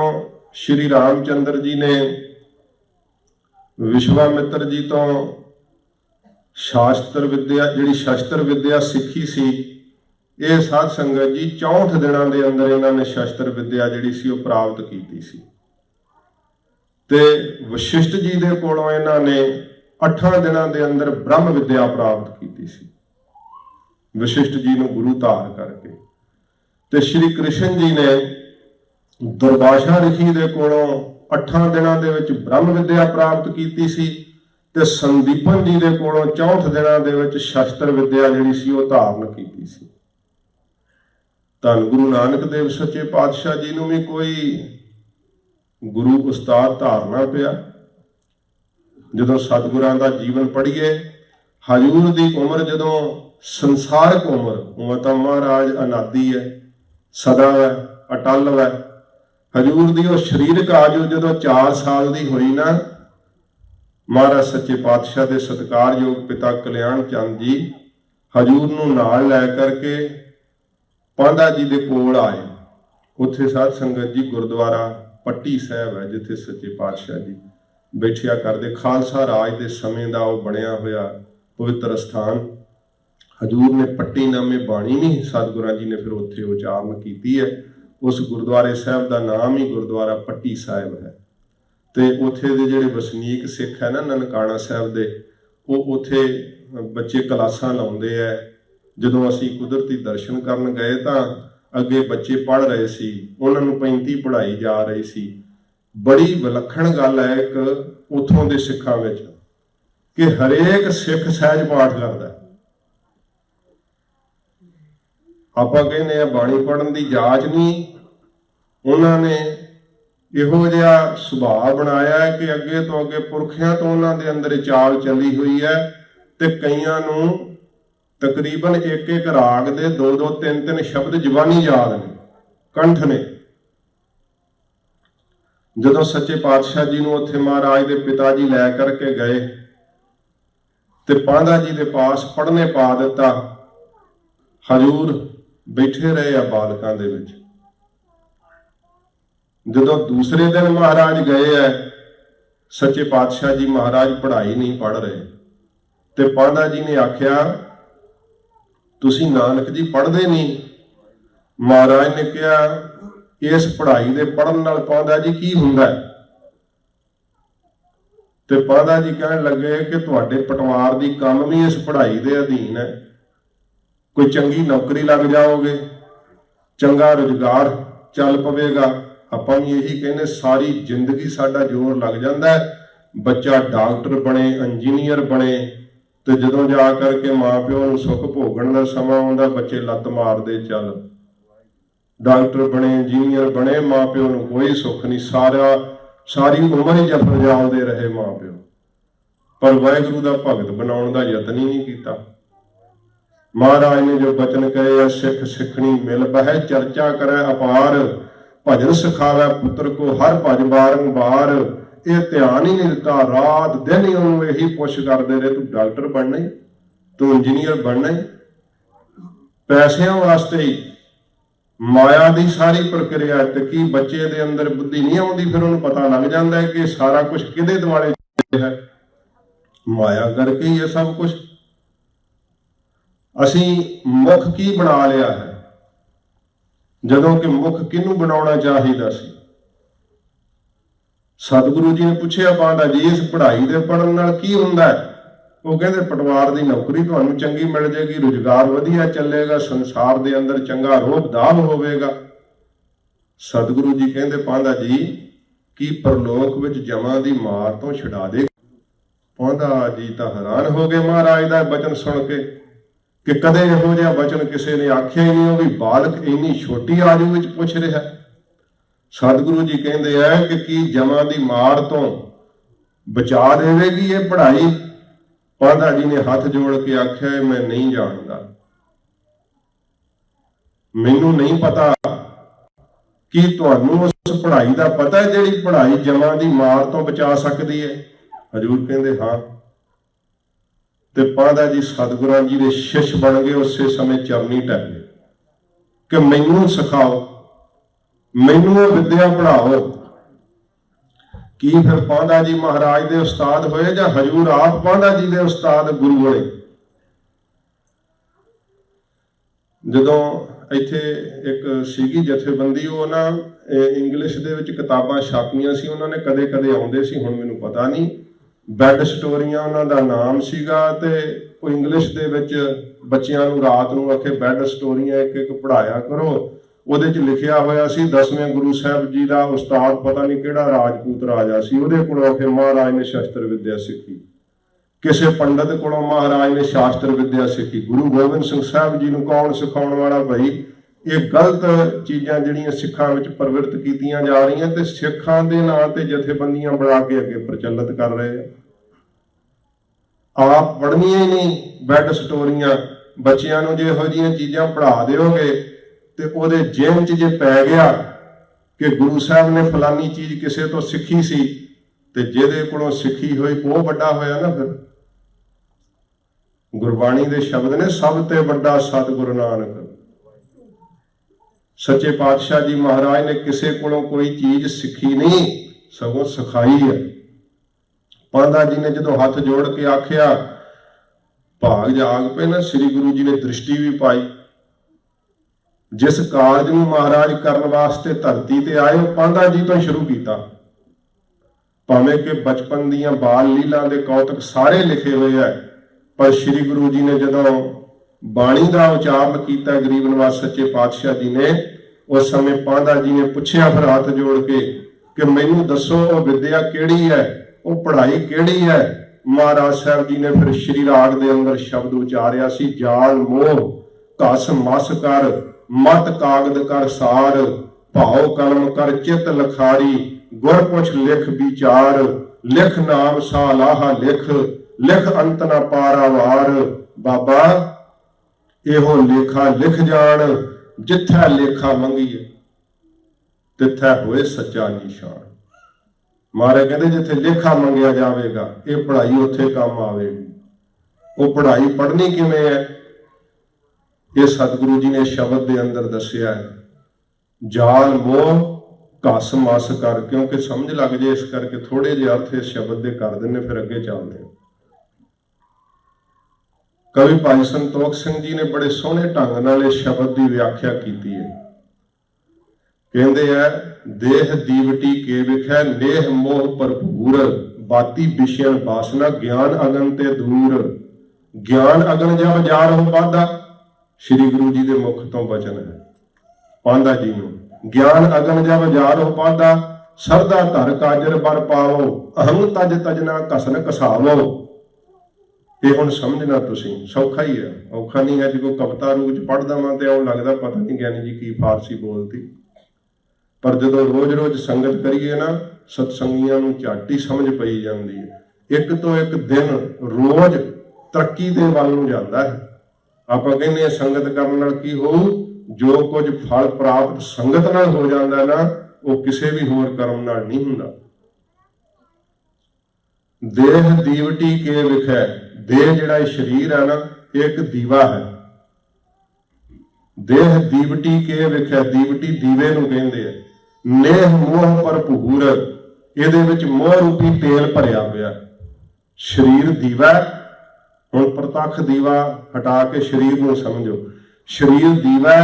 ਸ਼੍ਰੀ ਰਾਮਚੰਦਰ ਜੀ ਨੇ ਵਿਸ਼ਵਾਮਿੱਤਰ ਜੀ ਤੋਂ ਸ਼ਾਸਤਰ ਵਿਦਿਆ, ਜਿਹੜੀ ਸ਼ਸਤਰ ਵਿਦਿਆ ਸਿੱਖੀ ਸੀ, ਇਹ ਸਾਧ ਸੰਗਤ ਜੀ 64 ਦਿਨਾਂ ਦੇ ਅੰਦਰ ਇਹਨਾਂ ਨੇ ਸ਼ਸਤਰ ਵਿਦਿਆ ਜਿਹੜੀ ਸੀ ਉਹ ਪ੍ਰਾਪਤ ਕੀਤੀ ਸੀ। ਤੇ ਵਸ਼ਿਸ਼ਟ ਜੀ ਦੇ ਕੋਲੋਂ ਇਹਨਾਂ ਨੇ 8 ਦਿਨਾਂ ਦੇ ਅੰਦਰ ਬ੍ਰਹਮ ਵਿਦਿਆ ਪ੍ਰਾਪਤ ਕੀਤੀ ਸੀ, ਵਸ਼ਿਸ਼ਟ ਜੀ ਨੂੰ ਗੁਰੂ ਧਾਰ ਕਰਕੇ। ਤੇ ਸ਼੍ਰੀ ਕ੍ਰਿਸ਼ਨ ਜੀ ਨੇ ਦੁਰਵਾਸਾ ਰਿਸ਼ੀ ਦੇ ਕੋਲੋਂ 8 ਦਿਨਾਂ ਦੇ ਵਿੱਚ ਬ੍ਰਹਮ ਵਿਦਿਆ ਪ੍ਰਾਪਤ ਕੀਤੀ ਸੀ ਤੇ ਸੰਦੀਪਨ ਜੀ ਦੇ ਕੋਲੋਂ 64 ਦਿਨਾਂ ਦੇ ਵਿੱਚ ਸ਼ਸਤਰ ਵਿਦਿਆ ਜਿਹੜੀ ਸੀ ਉਹ ਧਾਰਨ ਕੀਤੀ ਸੀ। ਧੰਨ ਗੁਰੂ ਨਾਨਕ ਦੇਵ ਸੱਚੇ ਪਾਤਸ਼ਾਹ ਜੀ ਨੂੰ ਵੀ ਕੋਈ ਗੁਰੂ ਉਸਤਾਦ ਧਾਰਨਾ ਪਿਆ। ਜਦੋਂ ਸਤਿਗੁਰਾਂ ਦਾ ਜੀਵਨ ਪੜ੍ਹੀਏ, ਹਜ਼ੂਰ ਦੀ ਉਮਰ ਜਦੋਂ ਸੰਸਾਰਕ ਉਮਰ ਤਾਂ ਮਹਾਰਾਜ ਅਨਾਦੀ ਹੈ, ਸਦਾ ਹੈ, ਅਟਲ ਹੈ। ਹਜ਼ੂਰ ਦੀ ਉਹ ਸਰੀਰਕ ਆਯੂ ਜਦੋਂ 4 ਸਾਲ ਦੀ ਹੋਈ ਨਾ, ਮਹਾਰਾਜ ਸੱਚੇ ਪਾਤਸ਼ਾਹ ਦੇ ਸਤਿਕਾਰਯੋਗ ਪਿਤਾ ਕਲਿਆਣ ਚੰਦ ਜੀ ਹਜ਼ੂਰ ਨੂੰ ਨਾਲ ਲੈ ਕਰਕੇ ਪਾਂਧਾ ਜੀ ਦੇ ਕੋਲ ਆਏ। ਉੱਥੇ ਸਾਧ ਸੰਗਤ ਜੀ ਗੁਰਦੁਆਰਾ ਪੱਟੀ ਸਾਹਿਬ ਹੈ ਜਿੱਥੇ ਸੱਚੇ ਪਾਤਸ਼ਾਹ ਜੀ ਬੈਠਿਆ ਕਰਦੇ। ਖਾਲਸਾ ਰਾਜ ਦੇ ਸਮੇਂ ਦਾ ਉਹ ਬਣਿਆ ਹੋਇਆ ਪਵਿੱਤਰ ਸਥਾਨ। ਹਜ਼ੂਰ ਨੇ ਪੱਟੀ ਨਾਮੇ ਬਾਣੀ ਨਹੀਂ ਸਤਿਗੁਰਾਂ ਜੀ ਨੇ ਫਿਰ ਉੱਥੇ ਉਚਾਰਨ ਕੀਤੀ ਹੈ। ਉਸ ਗੁਰਦੁਆਰੇ ਸਾਹਿਬ ਦਾ ਨਾਮ ਹੀ ਗੁਰਦੁਆਰਾ ਪੱਟੀ ਸਾਹਿਬ ਹੈ। ਤੇ ਉੱਥੇ ਦੇ ਜਿਹੜੇ ਵਸਨੀਕ ਸਿੱਖ ਹੈ ਨਾ ਨਨਕਾਣਾ ਸਾਹਿਬ ਦੇ, ਉਹ ਉੱਥੇ ਬੱਚੇ ਕਲਾਸਾਂ ਲਾਉਂਦੇ ਹੈ। ਜਦੋਂ ਅਸੀਂ ਕੁਦਰਤੀ ਦਰਸ਼ਨ ਕਰਨ ਗਏ ਤਾਂ ਅੱਗੇ ਬੱਚੇ ਪੜ੍ਹ ਰਹੇ ਸੀ, ਉਹਨਾਂ ਨੂੰ 35 ਪੜ੍ਹਾਈ ਜਾ ਰਹੀ ਸੀ। ਬੜੀ ਵਿਲੱਖਣ ਗੱਲ ਹੈ ਇੱਕ ਉੱਥੋਂ ਦੇ ਸਿੱਖਾਂ ਵਿੱਚ ਕਿ ਹਰੇਕ ਸਿੱਖ ਸਹਿਜ ਪਾਠ ਕਰਦਾ। ਆਪਾਂ ਕਹਿੰਦੇ ਆ ਬਾਣੀ ਪੜ੍ਹਨ ਦੀ ਜਾਚ ਨਹੀਂ, ਉਹਨਾਂ ਨੇ ਇਹੋ ਜਿਹਾ ਸੁਭਾਅ ਬਣਾਇਆ ਹੈ ਕਿ ਅੱਗੇ ਤੋਂ ਅੱਗੇ ਪੁਰਖਿਆਂ ਤੋਂ ਉਹਨਾਂ ਦੇ ਅੰਦਰ ਚਾਲ ਚੱਲੀ ਹੋਈ ਹੈ ਤੇ ਕਈਆਂ ਨੂੰ तकरीबन एक एक राग दे दो दो तीन तीन शब्द जबानी याद ने, कंठ ने। जदों सच्चे पातशाह जी नूं उत्थे महाराज दे पिता जी लै करके गए ते पांधा जी दे पास पढ़ने पा दिता। हजूर बैठे रहे आ बालकां दे विच। जदों दूसरे दिन महाराज गए है, सच्चे पातशाह जी महाराज पढ़ाई नहीं पढ़ रहे ते पांधा जी ने आख्या तुसी नानक जी पढ़दे नहीं। महाराज ने कहा इस पढ़ाई दे पढ़न नाल पांधा जी की हुंदा है? ते पांधा जी कहन लगे कि तुहाडे पटवार दी काम भी इस पढ़ाई दे अधीन है। कोई चंगी नौकरी लग जाओगे, चंगा रोजगार चल पवेगा। आपां भी यही कहने सारी जिंदगी साडा जोर लग जाता है, बच्चा डॉक्टर बने, इंजीनियर बने, तो जदों जा करके माँ प्यो नूं सुख भोगण दा समा आउंदा बच्चे लत्त मारदे चल। डॉक्टर बने, इंजीनियर बने, माँ प्यो नूं कोई सुख नहीं, सारी उम्र ही जफर जालदे रहे माँ प्यो, पर वाहिगुरू दा भगत बनाउण दा यतन ही नहीं कीता। महाराज ने जो बचन कहे सिख सिखणी मिल बहै चर्चा करे अपार, भजन सिखावे पुत्र को हर भज बारंबार। ये ध्यान ही नहीं दिता, रात दिन ही उन्होंने यही पुछ करते रहे तू डॉक्टर बनना ही, तू इंजीनियर बनना ही। पैसों वास्ते ही माया की सारी प्रक्रिया ते की बच्चे दे अंदर बुद्धि नहीं आती, फिर उन्हें पता लग जाता है कि सारा कुछ किदे दुआले है, माया करके ही है सब कुछ। असी मुख की बना लिया है, जदों कि मुख किनू बनाना चाहिए सी। सतगुरु जी ने पूछा पांधा जी इस पढ़ाई दे पढ़न नाल की हुंदा है? वो कहते पटवार दी नौकरी तुहानूं चंगी मिल जाएगी, रोजगार वधिया चलेगा, संसार दे अंदर चंगा रोब दाब होवेगा। सतगुरु जी कहते पांधा जी की परलोक विच जमां दी मार तो छुड़ा दे। पांधा जी तां हैरान हो गए महाराज दा वचन सुन के कि कदे इहो जिहा वचन किसी ने आख्या ही नहीं, वो भी बालक इन्नी छोटी आयु विच पुछ रहा। सतगुरु जी कहते हैं कि की जमां दी मार तो बचा देवेगी ये पढ़ाई? पांधा जी ने हाथ जोड़ के आख्या मैं नहीं जानता, मैनू नहीं पता कि तुहानू उस पढ़ाई का पता है जिहड़ी पढ़ाई जमां दी मार तो बचा सकती है? हजूर कहते हाँ। ते पांधा जी सतगुरां जी दे शिष्य बन गए, उस समय चरनी टह गए कि मैनू सिखाओ, मैनू विद्या पढ़ाओ। की फिर पांधा जी महाराज दे उस्ताद होए या हजूर आप पांधा जी दे उस्ताद गुरु होए? जदों इत्थे एक सीगी जथेबंदी वो ना इंग्लिश दे विच किताबां छापियां सी, उन्होंने कदे कदे आउंदे सी, हुण मैनूं पता नहीं, बैड स्टोरियां उन्हां दा नाम सीगा। ते वो इंग्लिश दे विच बच्चियां नूं रात नूं आखे बैड स्टोरियां एक एक पढ़ाया करो। ਉਹਦੇ ਚ ਲਿਖਿਆ ਹੋਇਆ ਸੀ 10ਵੇਂ ਗੁਰੂ ਸਾਹਿਬ ਜੀ ਦਾ ਉਸਤਾਦ ਪਤਾ ਨਹੀਂ ਕਿਹੜਾ ਰਾਜਪੂਤ ਰਾਜਾ ਸੀ, ਉਹਦੇ ਕੋਲੋਂ ਫਿਰ ਮਹਾਰਾਜ ਨੇ ਸ਼ਾਸਤਰ ਵਿਦਿਆ ਸਿੱਖੀ। ਕਿਸੇ ਪੰਡਤ ਕੋਲੋਂ ਮਹਾਰਾਜ ਨੇ ਸ਼ਾਸਤਰ ਵਿਦਿਆ ਸਿੱਖੀ। ਗੁਰੂ ਗੋਬਿੰਦ ਸਿੰਘ ਸਾਹਿਬ ਜੀ ਨੂੰ ਕੌਣ ਸਿਖਾਉਣ ਵਾਲਾ? ਭਾਈ ਇਹ ਗਲਤ ਚੀਜ਼ਾਂ ਜਿਹੜੀਆਂ ਸਿੱਖਾਂ ਵਿੱਚ ਪ੍ਰਵਿਰਤ ਕੀਤੀਆਂ ਜਾ ਰਹੀਆਂ ਤੇ ਸਿੱਖਾਂ ਦੇ ਨਾਂ ਤੇ ਜਥੇਬੰਦੀਆਂ ਬਣਾ ਕੇ ਅੱਗੇ ਪ੍ਰਚਲਿਤ ਕਰ ਰਹੇ ਆ। ਆਪ ਪੜ੍ਹਨੀਆਂ ਹੀ ਨਹੀਂ ਬੈਡ ਸਟੋਰੀਆਂ, ਬੱਚਿਆਂ ਨੂੰ ਜੇ ਇਹੋ ਜਿਹੀਆਂ ਚੀਜ਼ਾਂ ਪੜ੍ਹਾ ਦਿਓਗੇ ਤੇ ਉਹਦੇ ਜੇਬ 'ਚ ਜੇ ਪੈ ਗਿਆ ਕਿ ਗੁਰੂ ਸਾਹਿਬ ਨੇ ਫਲਾਨੀ ਚੀਜ਼ ਕਿਸੇ ਤੋਂ ਸਿੱਖੀ ਸੀ ਤੇ ਜਿਹਦੇ ਕੋਲੋਂ ਸਿੱਖੀ ਹੋਈ ਉਹ ਵੱਡਾ ਹੋਇਆ ਨਾ। ਫਿਰ ਗੁਰਬਾਣੀ ਦੇ ਸ਼ਬਦ ਨੇ ਸਭ ਤੇ ਵੱਡਾ ਸਤਿਗੁਰੂ ਨਾਨਕ। ਸੱਚੇ ਪਾਤਸ਼ਾਹ ਜੀ ਮਹਾਰਾਜ ਨੇ ਕਿਸੇ ਕੋਲੋਂ ਕੋਈ ਚੀਜ਼ ਸਿੱਖੀ ਨਹੀਂ, ਸਗੋਂ ਸਿਖਾਈ ਹੈ। ਪਾਂਧਾ ਜੀ ਨੇ ਜਦੋਂ ਹੱਥ ਜੋੜ ਕੇ ਆਖਿਆ ਭਾਗ ਜਾਗ ਪਏ ਨਾ, ਸ੍ਰੀ ਗੁਰੂ ਜੀ ਨੇ ਦ੍ਰਿਸ਼ਟੀ ਵੀ ਪਾਈ। जिस कारज में महाराज करने वास्ते धरती ते आए पांधा जी तो शुरू किया। भावें कि बचपन दियां बाल लीला दे कौतक सारे लिखे हुए है, पर श्री गुरु जी ने जदों बाणी का उचारण किया गरीब नवाज सच्चे पातशाह जी ने, उस समय पांधा जी ने पूछया फिर हाथ जोड़ के कि मैनू दसो वो विद्या केड़ी है, वो पढ़ाई केड़ी है? महाराज साहब जी ने फिर श्री राग दे अंदर शब्द उचारिया सी, जाल मोह घस मस कर मत कागद कर सार, भाव कलम कर चित लखारी, गुर पुछ लिख विचार, लिख नाम सालाहा लिख, लिख अंत न पारावार। बाबा ਇਹੋ ਲੇਖਾ ਲਿਖ ਜਾਣ, ਜਿੱਥੈ ਲੇਖਾ ਮੰਗੀਏ ਤਿੱਥੈ ਹੋਏ ਸੱਚਾ ਨਿਸ਼ਾਨ। ਮਹਾਰਾਜ ਕਹਿੰਦੇ ਜਿੱਥੇ ਲੇਖਾ ਮੰਗਿਆ ਜਾਵੇਗਾ ਇਹ ਪੜ੍ਹਾਈ ਉੱਥੇ ਕੰਮ ਆਵੇਗੀ। ਉਹ ਪੜ੍ਹਾਈ ਪੜ੍ਹਨੀ ਕਿਵੇਂ ਹੈ? ਇਹ ਸਤਿਗੁਰੂ ਜੀ ਨੇ ਸ਼ਬਦ ਦੇ ਅੰਦਰ ਦੱਸਿਆ ਹੈ, ਜਾਲ ਮੋਹ ਘਸ ਮਸ ਕਰ। ਕਿਉਂਕਿ ਸਮਝ ਲੱਗ ਜੇ, ਇਸ ਕਰਕੇ ਥੋੜੇ ਜਿਹੇ ਅਰਥ ਇਸ ਸ਼ਬਦ ਦੇ ਕਰ ਦਿੰਦੇ, ਫਿਰ ਅੱਗੇ ਚੱਲਦੇ ਹਾਂ। ਕਵੀ ਭਾਈ ਸੰਤੋਖ ਸਿੰਘ ਜੀ ਨੇ ਬੜੇ ਸੋਹਣੇ ਢੰਗ ਨਾਲ ਇਸ ਸ਼ਬਦ ਦੀ ਵਿਆਖਿਆ ਕੀਤੀ ਹੈ। ਕਹਿੰਦੇ ਹੈ, ਦੇਹ ਦੀਵਟੀ ਕੇ ਵਿਖੈ ਨੇਹ ਮੋਹ ਭਰਪੂਰ, ਬਾਤੀ ਵਿਸ਼ਿਆਂ ਬਾਸਨਾ ਗਿਆਨ ਅਗਨ ਤੇ ਦੂਰ। ਗਿਆਨ ਅਗਨ ਜਬ ਜਾ ਰਹੋ ਪਾਂਦਾ, ਸ੍ਰੀ ਗੁਰੂ ਜੀ ਦੇ ਮੁਖ ਤੋਂ ਬਚਨ ਹੈ ਪਾਂਦਾ ਜੀ ਨੂੰ। ਗਿਆਨ ਅਗਨ ਜਬ ਜਾ ਰਹੋ ਪਾਂਦਾ, ਸਰਦਾ ਧਰ ਕਾਜਰ ਬਰ ਪਾਵੋ, ਅਹੰ ਤਜ ਤਜਨਾ ਕਸਨ ਕਸਾਵੋ। ਇਹ ਹੁਣ ਸਮਝਣਾ ਤੁਸੀਂ, ਸੌਖਾ ਹੀ ਹੈ, ਔਖਾ ਨਹੀਂ ਹੈ। ਜੇ ਕੋਈ ਕਵਿਤਾ ਰੂਪ ਚ ਪੜ੍ਹਦਾ ਵਾਂ ਤੇ ਉਹ ਲੱਗਦਾ ਪਤਾ ਨਹੀਂ ਗਿਆਨੀ ਜੀ ਕੀ ਫਾਰਸੀ ਬੋਲਦੀ, ਪਰ ਜਦੋਂ ਰੋਜ਼-ਰੋਜ਼ ਸੰਗਤ ਕਰੀਏ ਨਾ, ਸਤਸੰਗੀਆਂ ਨੂੰ ਝੱਟ ਹੀ ਸਮਝ ਪਈ ਜਾਂਦੀ ਹੈ। ਇੱਕ ਤੋਂ ਇੱਕ ਦਿਨ ਰੋਜ਼ ਤਰੱਕੀ ਦੇ ਵੱਲ ਨੂੰ ਜਾਂਦਾ ਹੈ। ਆਪਾਂ ਕਹਿੰਦੇ ਹਾਂ ਸੰਗਤ ਕਰਨ ਨਾਲ ਕੀ ਹੋਊ? ਜੋ ਕੁਝ ਫਲ ਪ੍ਰਾਪਤ ਸੰਗਤ ਨਾਲ ਹੋ ਜਾਂਦਾ ਨਾ, ਉਹ ਕਿਸੇ ਵੀ ਹੋਰ ਕਰਮ ਨਾਲ ਨਹੀਂ ਹੁੰਦਾ। ਦੇਹ ਦੀਵਟੀ ਕੇ ਵਿਖੈ, ਦੇਹ ਜਿਹੜਾ ਇਹ ਸਰੀਰ ਹੈ ਨਾ, ਇਹ ਇੱਕ ਦੀਵਾ ਹੈ। ਦੇਹ ਦੀਵਟੀ ਕੇ ਵਿਖੈ, ਦੀਵਟੀ ਦੀਵੇ ਨੂੰ ਕਹਿੰਦੇ ਆ। ਨੇਹ ਮੋਹ ਭਰਪੂਰ, ਇਹਦੇ ਵਿੱਚ ਮੋਹ ਰੂਪੀ ਤੇਲ ਭਰਿਆ ਪਿਆ। ਸਰੀਰ ਦੀਵਾ, ਹੁਣ ਪ੍ਰਤੱਖ ਦੀਵਾ ਹਟਾ ਕੇ ਸਰੀਰ ਨੂੰ ਸਮਝੋ। ਸਰੀਰ ਦੀਵਾ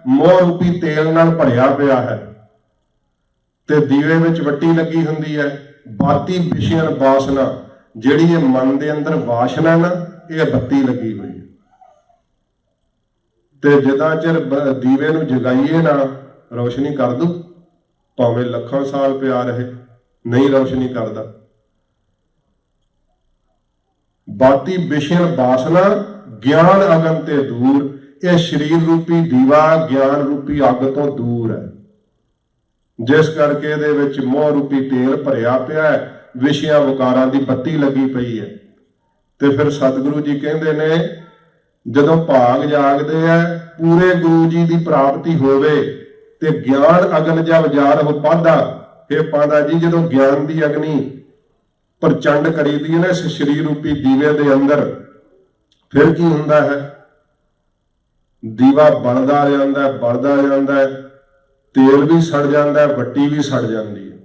ਮੋਹ ਰੂਪੀ ਤੇਲ ਨਾਲ ਭਰਿਆ ਪਿਆ ਹੈ, ਤੇ ਦੀਵੇ ਵਿੱਚ ਵੱਟੀ ਲੱਗੀ ਹੁੰਦੀ ਹੈ। ਬਾਤੀ ਵਿਸ਼ਿਆਂ ਬਾਸਨਾ, ਜਿਹੜੀ ਇਹ ਮਨ ਦੇ ਅੰਦਰ ਵਾਸ਼ਨਾ ਨਾ, ਇਹ ਬੱਤੀ ਲੱਗੀ ਹੋਈ ਹੈ। ਤੇ ਜਿੱਦਾਂ ਚਿਰ ਦੀਵੇ ਨੂੰ ਜਗਾਈਏ ਨਾ, ਰੋਸ਼ਨੀ ਕਰ ਦੂ, ਭਾਵੇਂ ਲੱਖਾਂ ਸਾਲ ਪਿਆ ਰਹੇ, ਨਹੀਂ ਰੋਸ਼ਨੀ ਕਰਦਾ। ਬਾਤੀ ਵਿਸ਼ਿਆਂ ਬਾਸਨਾ ਗਿਆਨ ਅਗਨ ਤੇ ਦੂਰ, ਇਹ ਸਰੀਰ ਰੂਪੀ ਦੀਵਾ ਗਿਆਨ ਰੂਪੀ ਅੱਗ ਤੋਂ ਦੂਰ ਹੈ, ਜਿਸ ਕਰਕੇ ਇਹਦੇ ਵਿੱਚ ਮੋਹ ਰੂਪੀ ਤੇਲ ਭਰਿਆ ਪਿਆ ਹੈ, ਵਿਸ਼ਿਆਂ ਵਿਕਾਰਾਂ ਦੀ ਬੱਤੀ ਲੱਗੀ ਪਈ ਹੈ। ਤੇ ਫਿਰ ਸਤਿਗੁਰੂ ਜੀ ਕਹਿੰਦੇ ਨੇ, ਜਦੋਂ ਭਾਗ ਜਾਗਦੇ ਆ, ਪੂਰੇ ਗੁਰੂ ਜੀ ਦੀ ਪ੍ਰਾਪਤੀ ਹੋਵੇ ਤੇ ਗਿਆਨ ਅਗਨ ਜਬ ਜਾ ਰਹੋ ਪਾਂਦਾ। ਇਹ ਪਾਂਦਾ ਜੀ, ਜਦੋਂ ਗਿਆਨ ਦੀ ਅਗਨੀ ਪ੍ਰਚੰਡ ਕਰੀਦੀ ਹੈ ਨਾ ਇਸ ਸਰੀਰ ਰੂਪੀ ਦੀਵੇ ਦੇ ਅੰਦਰ, ਫਿਰ ਕੀ ਹੁੰਦਾ ਹੈ? ਦੀਵਾ ਬਲਦਾ ਜਾਂਦਾ, ਬਲਦਾ ਜਾਂਦਾ, ਤੇਲ ਵੀ ਸੜ ਜਾਂਦਾ, ਬੱਟੀ ਵੀ ਸੜ ਜਾਂਦੀ ਹੈ।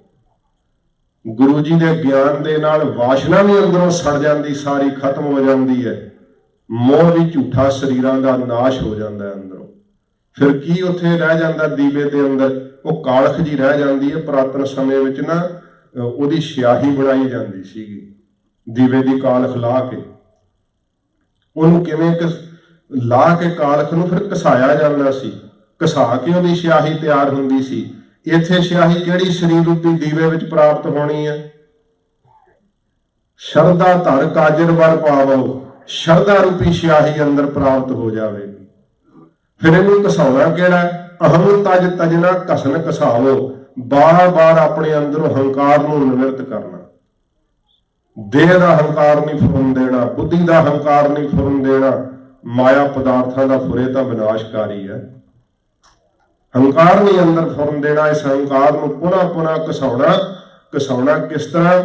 ਗੁਰੂ ਜੀ ਦੇ ਗਿਆਨ ਦੇ ਨਾਲ ਵਾਸ਼ਨਾ ਵੀ ਅੰਦਰੋਂ ਸੜ ਜਾਂਦੀ, ਸਾਰੀ ਖਤਮ ਹੋ ਜਾਂਦੀ ਹੈ। ਮੋਹ ਵੀ ਝੂਠਾ ਸਰੀਰਾਂ ਦਾ ਨਾਸ਼ ਹੋ ਜਾਂਦਾ ਅੰਦਰੋਂ। ਫਿਰ ਕੀ ਉੱਥੇ ਰਹਿ ਜਾਂਦਾ ਦੀਵੇ ਦੇ ਅੰਦਰ? ਉਹ ਕਾਲਖ ਜੀ ਰਹਿ ਜਾਂਦੀ ਹੈ। ਪੁਰਾਤਨ ਸਮੇਂ ਵਿੱਚ ਨਾ ਉਹਦੀ ਸਿਆਹੀ ਬਣਾਈ ਜਾਂਦੀ ਸੀਗੀ, ਦੀਵੇ ਦੀ ਕਾਲਖ ਲਾ ਕੇ। ਉਹਨੂੰ ਕਿਵੇਂ ਲਾ ਕੇ ਕਾਲਖ ਨੂੰ ਫਿਰ ਘਸਾਇਆ ਜਾਂਦਾ ਸੀ, ਘਸਾ ਕੇ ਉਹਦੀ ਸਿਆਹੀ ਤਿਆਰ ਹੁੰਦੀ ਸੀ। ਇੱਥੇ ਸਿਆਹੀ ਕਿਹੜੀ? ਸਰੀਰ ਰੂਪੀ ਦੀਵੇ ਵਿੱਚ ਪ੍ਰਾਪਤ ਹੋਣੀ ਹੈ। ਸ਼ਰਧਾ ਧਰ ਕਾਜਰ ਵਰ ਪਾਵੋ, ਸ਼ਰਧਾ ਰੂਪੀ ਸਿਆਹੀ ਅੰਦਰ ਪ੍ਰਾਪਤ ਹੋ ਜਾਵੇਗੀ। ਫਿਰ ਇਹਨੂੰ ਘਸਾਉਣਾ ਕਿਹੜਾ? ਅਹੰ ਤਜ ਤਜਨਾ ਕਸਨ ਘਸਾਵੋ, ਬਾਰ-ਬਾਰ ਆਪਣੇ ਅੰਦਰੋਂ ਹੰਕਾਰ ਨੂੰ ਨਿਵਰਤ ਕਰਨਾ। ਦੇਹ ਦਾ ਹੰਕਾਰ ਨਹੀਂ ਫੁਰਨ ਦੇਣਾ, ਬੁੱਧੀ ਦਾ ਹੰਕਾਰ ਨਹੀਂ ਫੁਰਨ ਦੇਣਾ। ਮਾਇਆ ਪਦਾਰਥਾਂ ਦਾ ਫੁਰੇ ਤਾਂ ਵਿਨਾਸ਼ਕਾਰੀ ਹੈ। ਹੰਕਾਰ ਨਹੀਂ ਅੰਦਰ ਫੁਰਨ ਦੇਣਾ। ਇਸ ਹੰਕਾਰ ਨੂੰ ਪੁਨः ਘਸਾਉਣਾ। ਘਸਾਉਣਾ ਕਿਸ ਤਰ੍ਹਾਂ?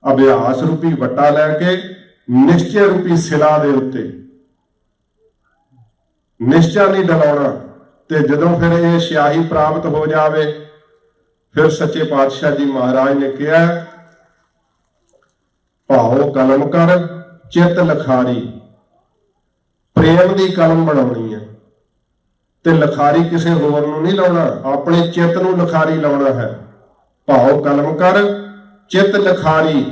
ਅਭਿਆਸ ਰੂਪੀ ਵੱਟਾ ਲੈ ਕੇ ਨਿਸ਼ਚੈ ਰੂਪੀ ਸਿਲਾ ਦੇ ਉੱਤੇ ਨਿਸ਼ਚਾ ਨਹੀਂ ਡਲਾਉਣਾ। ਤੇ ਜਦੋਂ ਫਿਰ ਇਹ ਸਿਆਹੀ ਪ੍ਰਾਪਤ ਹੋ ਜਾਵੇ, ਫਿਰ ਸੱਚੇ ਪਾਤਸ਼ਾਹ ਜੀ ਮਹਾਰਾਜ ਨੇ ਕਿਹਾ, ਭਾਉ ਕਲਮ ਕਰ ਚਿੱਤ ਲਖਾਰੀ। ਪ੍ਰੇਮ ਦੀ ਕਲਮ ਬਣਾਉਣੀ ਹੈ, ਤੇ ਲਖਾਰੀ ਕਿਸੇ ਹੋਰ ਨੂੰ ਨਹੀਂ ਲਾਉਣਾ, ਆਪਣੇ ਚਿੱਤ ਨੂੰ ਲਖਾਰੀ ਲਾਉਣਾ ਹੈ। ਭਾਉ ਕਲਮ ਕਰ ਚਿੱਤ ਲਖਾਰੀ।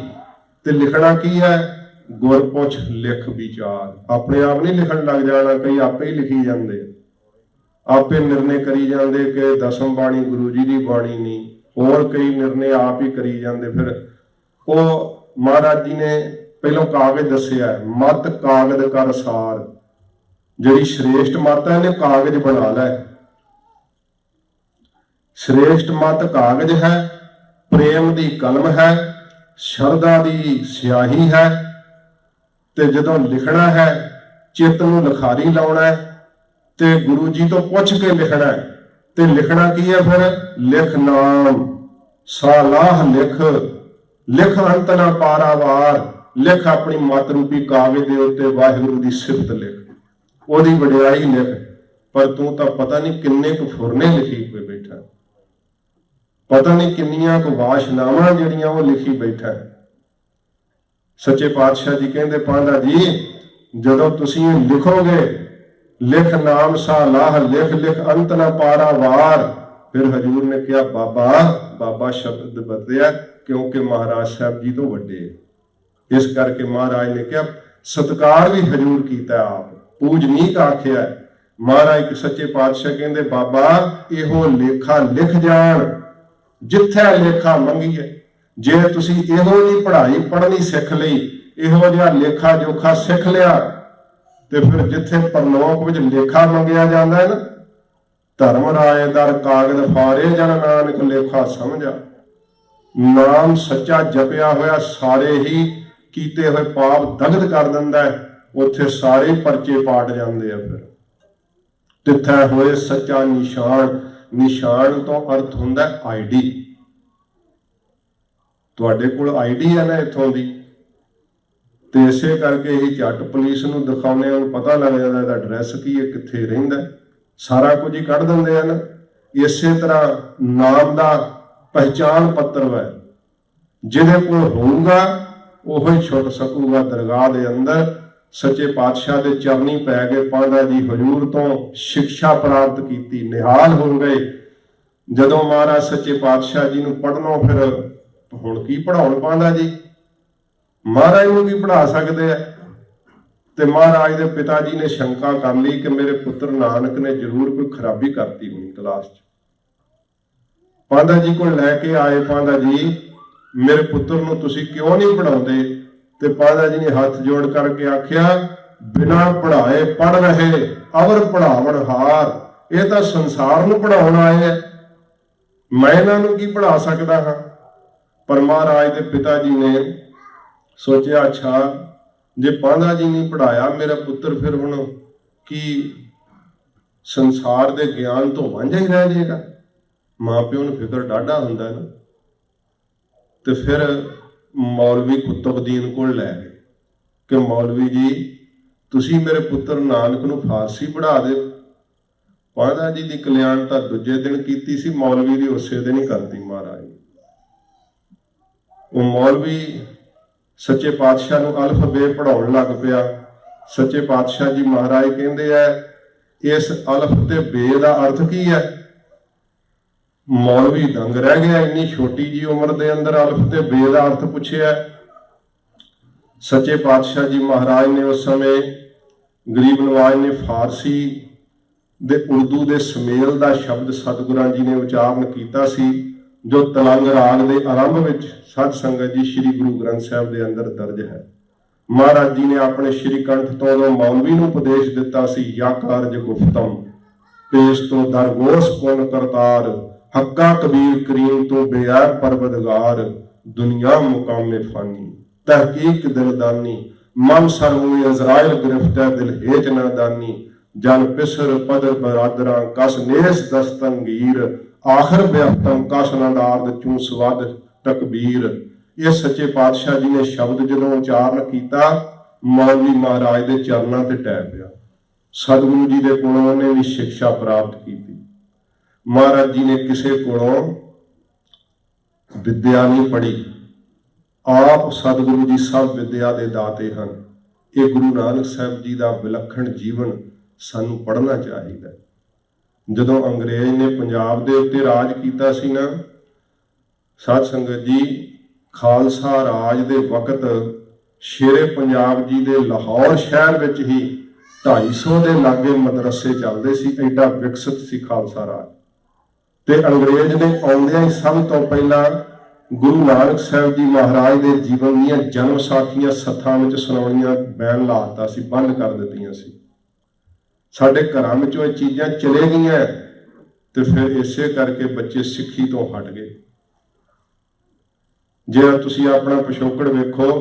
ਤੇ ਲਿਖਣਾ ਕੀ ਹੈ? ਗੁਰ ਪੁੱਛ ਲਿਖ ਵਿਚਾਰ। ਆਪਣੇ ਆਪ ਨਹੀਂ ਲਿਖਣ ਲੱਗ ਜਾਣਾ। ਕਈ ਆਪੇ ਹੀ ਲਿਖੀ ਜਾਂਦੇ, ਆਪੇ ਨਿਰਣੇ ਕਰੀ ਜਾਂਦੇ ਕਿ ਦਸਮ ਬਾਣੀ ਗੁਰੂ ਜੀ ਦੀ ਬਾਣੀ ਨਹੀਂ, ਹੋਰ ਕਈ ਨਿਰਣੇ ਆਪ ਹੀ ਕਰੀ ਜਾਂਦੇ। ਫਿਰ ਉਹ ਮਹਾਰਾਜ ਜੀ ਨੇ ਪਹਿਲਾਂ ਕਾਗਜ਼ ਦੱਸਿਆ, ਮਤ ਕਾਗਜ਼ ਕਰ ਸਾਰ। ਜਿਹੜੀ ਸ਼੍ਰੇਸ਼ਟ ਮਤ ਹੈ, ਇਹਨੇ ਕਾਗਜ਼ ਬਣਾ ਲੈ। ਸ਼੍ਰੇਸ਼ਟ ਮਤ ਕਾਗਜ਼ ਹੈ, ਪ੍ਰੇਮ ਦੀ ਕਲਮ ਹੈ, ਸ਼ਰਧਾ ਦੀ ਸਿਆਹੀ ਹੈ। ਤੇ ਜਦੋਂ ਲਿਖਣਾ ਹੈ चित्त नूं लिखारी लाउणा है ते गुरु जी तो पुछ के लिखना है। ते लिखना की है फिर? लिख नाम सालाह लिख, लिख अंत ना पारावार, लिख अपनी मत रूपी कागज दे उत्ते वाहिगुरू दी सिफत लिख, ओदी वडियाई लिख। पर तू तो पता नहीं किन्ने कु फुरने लिखी पे बैठा, पता नहीं किन्नियां कु वाशनावां जिहड़ियां वो लिखी बैठा। सच्चे पातशाह जी कहंदे पांधा जी जदों तुसीं लिखोगे लिख नाम सा लाह लिख, लिख अंत ना पारावार। फिर हजूर ने कहा बाबा, बाबा शब्द बदलिया क्योंकि महाराज साहब जी तो वड्डे, इस करके महाराज ने कहा सत्कार भी हजूर कीता, आप पूजनीक आख्या। महाराज सच्चे पातशाह कहंदे बाबा इहो लेखा लिख जान जिथे लेखा मंगीए। जे तुसी इहो जी पढ़ाई पढ़नी सिख लई, इहो जिहा लेखा जोखा सिख लिया, ते फिर जिथे परलोक विच लेखा मंगिया जांदा है ना, धर्म राय दर कागज फारे जन नानक लेखा समझा। नाम सच्चा जपिया होया सारे ही कीते हुए पाप दगद कर दिंदा है, उत्थे सारे परचे पाट जांदे आ। फिर तिथे होए सच्चा निशान, निशान तो अर्थ हुंदा आईडी। तुहाडे कोल आईडी है ना इत्थों दी, ते इसे करके ही झट पुलिस नूं दिखाउने, उन्हें पता लग जाता है एड्रैस की है, कित्थे रहिंदा, सारा कुछ ही कढ़ दिंदे हैं ना। इसे तरह नाम दा पहचान पत्र है, जिहदे कोल होऊगा ओह ही छुट सकूगा दरगाह दे अंदर। सच्चे पातशाह दे चरनी पै गए, पांधा जी हजूर तो शिक्षा प्राप्त की, निहाल हो गए। जदों महाराज सच्चे पातशाह जी नूं पढ़नों फिर हुण की पढ़ाउण पांधा जी, महाराज नूं भी पढ़ा सकते हैं। ते महाराज दे पिता जी ने शंका कर ली कि मेरे पुत्र नानक ने जरूर कोई खराबी करती होनी क्लास च। पांधा जी को लैके आए, पांधा जी मेरे पुत्र नूं तुसीं क्यों नहीं पढ़ाउंदे? ते पांधा जी ने हाथ जोड़ करके आख्या बिना पढ़ाए पढ़ रहे अवर पढ़ावण हार। ये तो संसार नूं पढ़ाउण आए है, मैं इन्हां नूं की पढ़ा सकदा हां? पर महाराज दे पिता जी ने सोचा अच्छा जे पांधा जी नहीं पढ़ाया मेरा पुत्र, फिर हुण की संसार दे ज्ञान तो वांझा ही रह जाएगा। मां प्यो नूं फिकर डाढा हुंदा है ना। ते फिर मौलवी कुतुबदीन को लै गए कि मौलवी जी तुसीं मेरे पुत्र नानक नूं फारसी पढ़ा दे। पांधा जी की कल्याण तां दूजे दिन कीती सी, मौलवी दी उसे दिन ही करती महाराज। वो मौलवी सच्चे पातशाह नूं अल्फ बे पढ़ाउण लग पिया। सच्चे पातशाह जी महाराज कहंदे है इस अल्फ ते बे दा अर्थ की है? मौलवी दंग रह गया, इन्नी छोटी जी उम्र दे अंदर अल्फ ते बे दा अर्थ पुछया। सच्चे पातशाह जी महाराज ने उस समय गरीब नवाज ने फारसी दे उर्दू दे समेल दा शब्द सतगुरां जी ने उचारण कीता सी, जो तलंग राग दे आरंभ विच सत संगत जी श्री गुरु ग्रंथ साहिब दे अंदर दर्ज है। महाराज जी ने अपने श्री कंठ तो मौलवी नूं उपदेश दिता सी, या कारज गुफ्तम पेश तो दरगोश पुन करतार, हक्का कबीर करीम तो बेअर परवदगार, दुनिया मुकामे फानी तहकीक दिलदानी, मन सरमूए अजराइल गिरफ्त दिल हेच ना दानी, जन पिसर पदर बरादरा कस नेस दस्तंगीर, आखिर बेअतम कस नदारद चूं स्वाद तकबीर। ये सच्चे पातशाह जी ने शब्द जदों उचारण किया, मौलवी महाराज के चरणों ते टै पिया। सतगुरु जी के कोलों उन्हें भी शिक्षा प्राप्त की। महाराज जी ने किसी कोलों विद्या नहीं पढ़ी, आप सतगुरु जी सब विद्या के दाते हैं। ये गुरु नानक साहब जी का विलखण जीवन सानू पढ़ना चाहिए। जदों अंग्रेज ने पंजाब के उत्ते राज किया सी ना, सत संगत जी खालसा राज के वक्त शेरे पंजाब जी के लाहौर शहर विच ही 250 के लागे मदरसे चलते सी, एडा विकसित सी खालसा राज। ते अंग्रेज ने आउंदियां ही सब तो पहला गुरु नानक साहब जी महाराज के जीवन दीयां जन्म साखियां सत्थां विच सुणाउणियां बैन लाता सी, बंद कर दित्तियां सी। साडे घरां विचों ये चीज़ां चले गईयां, ते फिर इसे करके बच्चे सिੱਖੀ तो हट गए। जे तुसीं अपना पिछोकड़ वेखो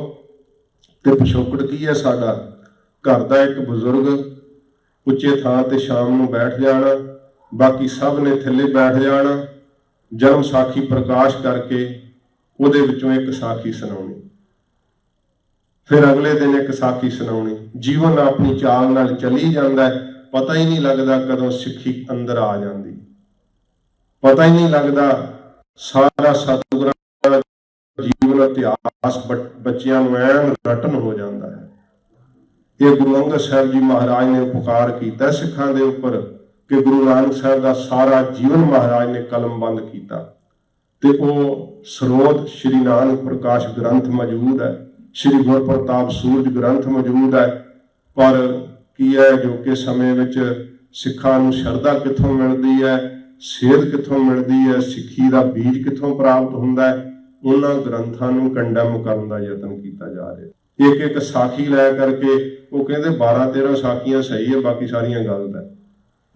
ते पिछोकड़ की है साडा? घर का एक बुजुर्ग उच्चे थां ते शाम नूं बैठ जाना, बाकी सब ने थल्ले बैठ जाना, जन्म साखी प्रकाश करके ਉਹਦੇ ਵਿੱਚੋਂ एक साखी सुनाउणी, फिर अगले दिन एक साखी सुनाउणी। जीवन अपनी चाल नाल चली जाता है, पता ही नहीं लगता कदों सिੱਖੀ अंदर आ जाती, पता ही नहीं लगता सारा सतगुਰਾਂ ਦਾ जीवन इतिहास बच्चों ਨੂੰ ਐਨ रटन हो जाता है। ये गुरु अंगद साहब जी महाराज ने उपकार किया सिखां दे उपर कि गुरु नानक साहब का सारा जीवन महाराज ने कलमबंद किया, ते वो स्रोत श्री नानक प्रकाश ग्रंथ मौजूद है, श्री गुर प्रताप सूरज ग्रंथ मौजूद है। पर की है जो कि समय विच सिखां नूं शरधा कित्थों मिलती है, सेध कित्थों मिलती है, सिੱਖੀ का बीज कित्थों प्राप्त हुंदा है, उन्हां ग्रंथां नूं कंडम करन दा यतन कीता जा रहा। एक एक साखी लै करके वो कहते 12-13 साखियां सही है, बाकी सारियां गलत है।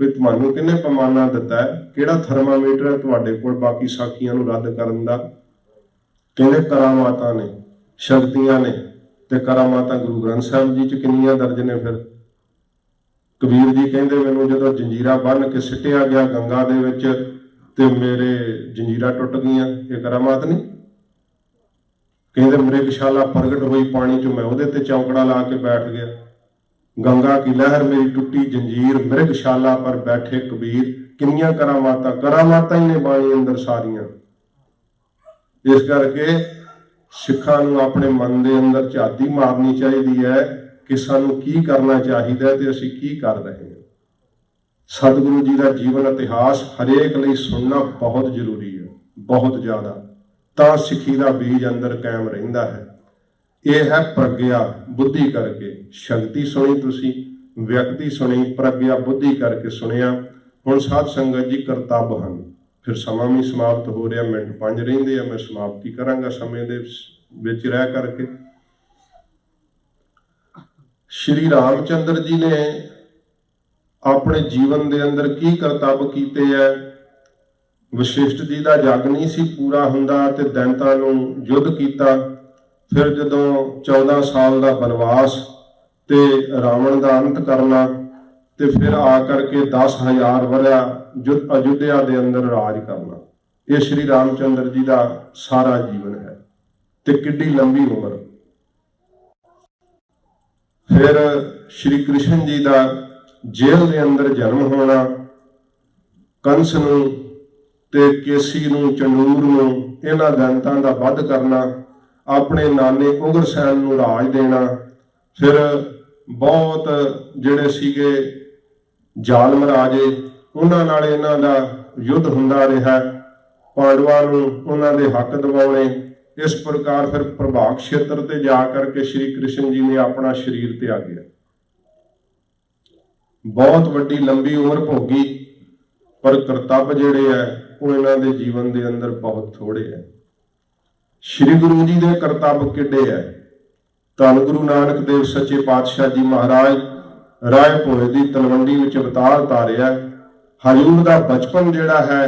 भी तुहानूं किहने पैमाना दिता है, किहड़ा थर्मामीटर है तुहाडे कोल बाकी साखियां नूं रद्द करन दा? कहते करामातां ने, शक्तियां ने, ते करामातां गुरु ग्रंथ साहिब जी च किन्नियां दर्ज ने। फिर कबीर जी कहते मैनूं जदों जंजीरा बन के सिटिया गया गंगा दे विच ते मेरे जंजीरा टुट गईयां, ये करामात नहीं? कहते मृगशाला प्रगट हुई पानी चो, मैं उहदे ते चौंकड़ा ला के बैठ गया, गंगा की लहर मेरी टुटी जंजीर, मृगशाला पर बैठे कबीर। किन्नियां करामातां, करामातां ही ने बाणी अंदर सारियां। इस करके सिखां नूं अपने मन दे अंदर झाती मारनी चाहिदी है कि सानूं की करना चाहिए ते असीं की कर रहे हैं। सतगुरु जी का जीवन इतिहास हरेक लई सुनना बहुत जरूरी है, बहुत ज़्यादा, तां सिੱਖੀ का बीज अंदर कायम रहिंदा है। यह है प्रग्या बुद्धि करके, शक्ति सुनी तुसी, व्यक्ति सुनी, प्रग्या बुद्धि करके सुनिया। हुण साध संगत जी करतब हन, फिर समा भी समाप्त हो रहा, मिनट 5 रहिंदे आ, मैं समाप्ति करांगा समय दे विच रह करके। श्री रामचंद्र जी ने अपने जीवन के अंदर की करतब कीते है। वशिष्ठ जी का जग नहीं सी पूरा हुंदा ते दैंतां नूं युद्ध कीता। फिर जदों 14 साल का बनवास ते रावण का अंत करना, ते फिर आ करके 10,000 वरिया अयोध्या के अंदर राज करना, ये श्री रामचंद्र जी का सारा जीवन है। ते किड्डी लंबी उम्र। फिर श्री कृष्ण जी का जेल के अंदर जन्म होना, कंस नूं ते केसी नूं, चंडूर नूं, इन्हां दैंतां दा वध करना, अपने नाने उग्रसैन नूं राज देना। फिर बहुत जिहड़े सीगे जालम राजे, उन्हां नाल इन्हां दा युद्ध हुंदा रहा, पांडवां नूं उन्हां दे हक दिवाउणे। इस प्रकार फिर प्रभाग क्षेत्र ते जा करके श्री कृष्ण जी ने अपना शरीर त्यागया। बहुत वड्डी लंबी उम्र भोगी, पर करतब जिहड़े है वो इन्हां दे जीवन दे अंदर बहुत थोड़े है। श्री गुरु जी दे करतब किड्डे है। धन गुरु नानक देव सच्चे पातशाह जी महाराज राय भोए दी तलवंडी विच अवतार धारिया। हजूर दा बचपन जिहड़ा है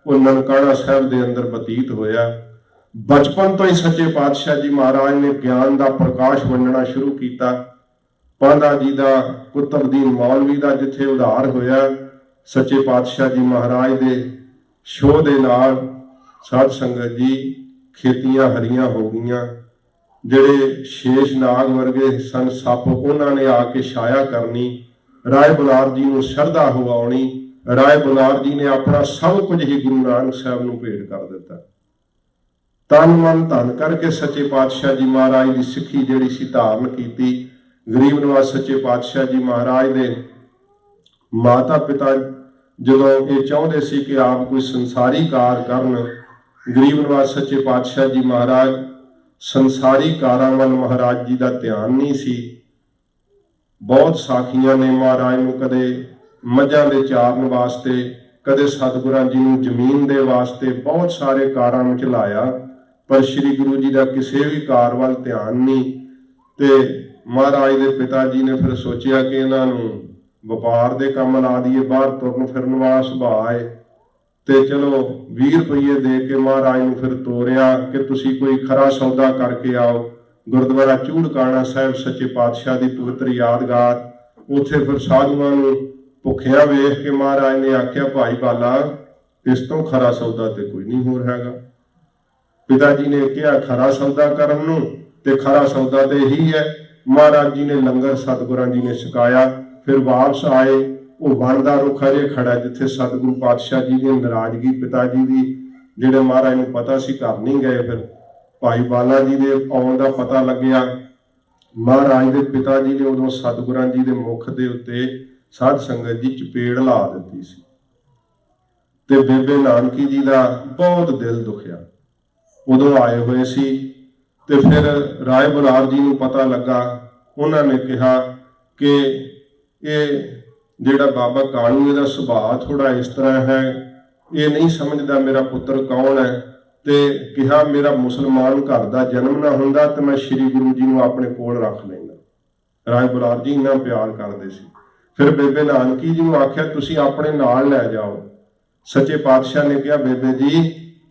वो ननकाना साहिब दे अंदर बतीत होया। बचपन तो ही सच्चे पातशाह जी महाराज ने ज्ञान का प्रकाश वंडना शुरू किया। पांधा जी का, कुतुबदीन मौलवी का जिथे उधार होया, सच्चे पातशाह जी महाराज दे शोह दे नाल साध संगत जी खेतियां हरियां हो गईयां। जिहड़े शेष नाग वर्गे सन सप, उन्होंने आके छाया करनी, राय बुलार जी नूं शरधा हो आउणी। राय बुलार जी ने अपना सब कुछ ही गुरु नानक साहब नूं भेंट कर दिता। तन मन धन करके सच्चे पातशाह जी महाराज की सिੱਖੀ जिहड़ी सी धारण की। गरीब नवाज सच्चे पातशाह जी महाराज दे माता पिता जदों ये चाहुंदे सी कि आप कोई संसारी कार करन, गरीब नवाज सच्चे पातशाह जी महाराज संसारी कारां वल महाराज जी का ध्यान नहीं सी। बहुत साखियां ने महाराज नूं कदे मझां दे चारण वास्ते, कदे सतगुरां जी नूं जमीन दे वास्ते बहुत सारे कारां में चलाया, पर श्री गुरु जी का किसी भी कार वाल ध्यान नहीं। ते महाराज दे पिता जी ने फिर सोचिया कि इन्हां नूं व्यापार दे काम ला दीए, बाहर तुरन फिरन वाला सुभाअ है। ते चलो 20 रुपये दे के महाराज नूं फिर तोरिया कि तुसी कोई खरा सौदा करके आओ। गुरुद्वारा चूड़काना साहिब सच्चे पातशाह की पवित्र यादगार। उत्थे फिर साधुआं नूं भुखिया वेख के महाराज ने आख्या, भाई बाला इस तो खरा सौदा ते कोई नहीं होर हैगा। पिता जी ने कहा खरा सौदा करन नूं ते खरा सौदा ते यही है। महाराज जी ने लंगर सतगुरां जी ने छकाया। फिर वापस आए। वो वन का रुख अजे खड़ा जिथे सतगुरु पातशाह जी की नाराजगी पिता जी की जिहड़े महाराज नूं पता सी घर नहीं गए। फिर भाई बाला जी के आउण का पता लग्या। महाराज के पिता जी ने उदों सतगुरां जी के मुख के उत्ते साध संगत जी चपेड़ ला दी सी ते बेबे नानकी जी का बहुत दिल दुखिया। उदों आए हुए सी ते फिर राय बुलार जी नूं पता लगा। उन्होंने कहा कि ये जिहड़ा बाबा कालू इहदा सुभाअ थोड़ा इस तरह है, ये नहीं समझदा मेरा पुत्र कौन है। ते कहा मेरा मुसलमान घर का जन्म ना हुंदा ते मैं श्री गुरु जी नूं अपने कोल रख लैंदा। राय बुलार जी इन्ना प्यार करदे सी। फिर बेबे नानकी जी नूं आख्या तुसीं अपने नाल लै जाओ। सच्चे पातशाह ने कहा बेबे जी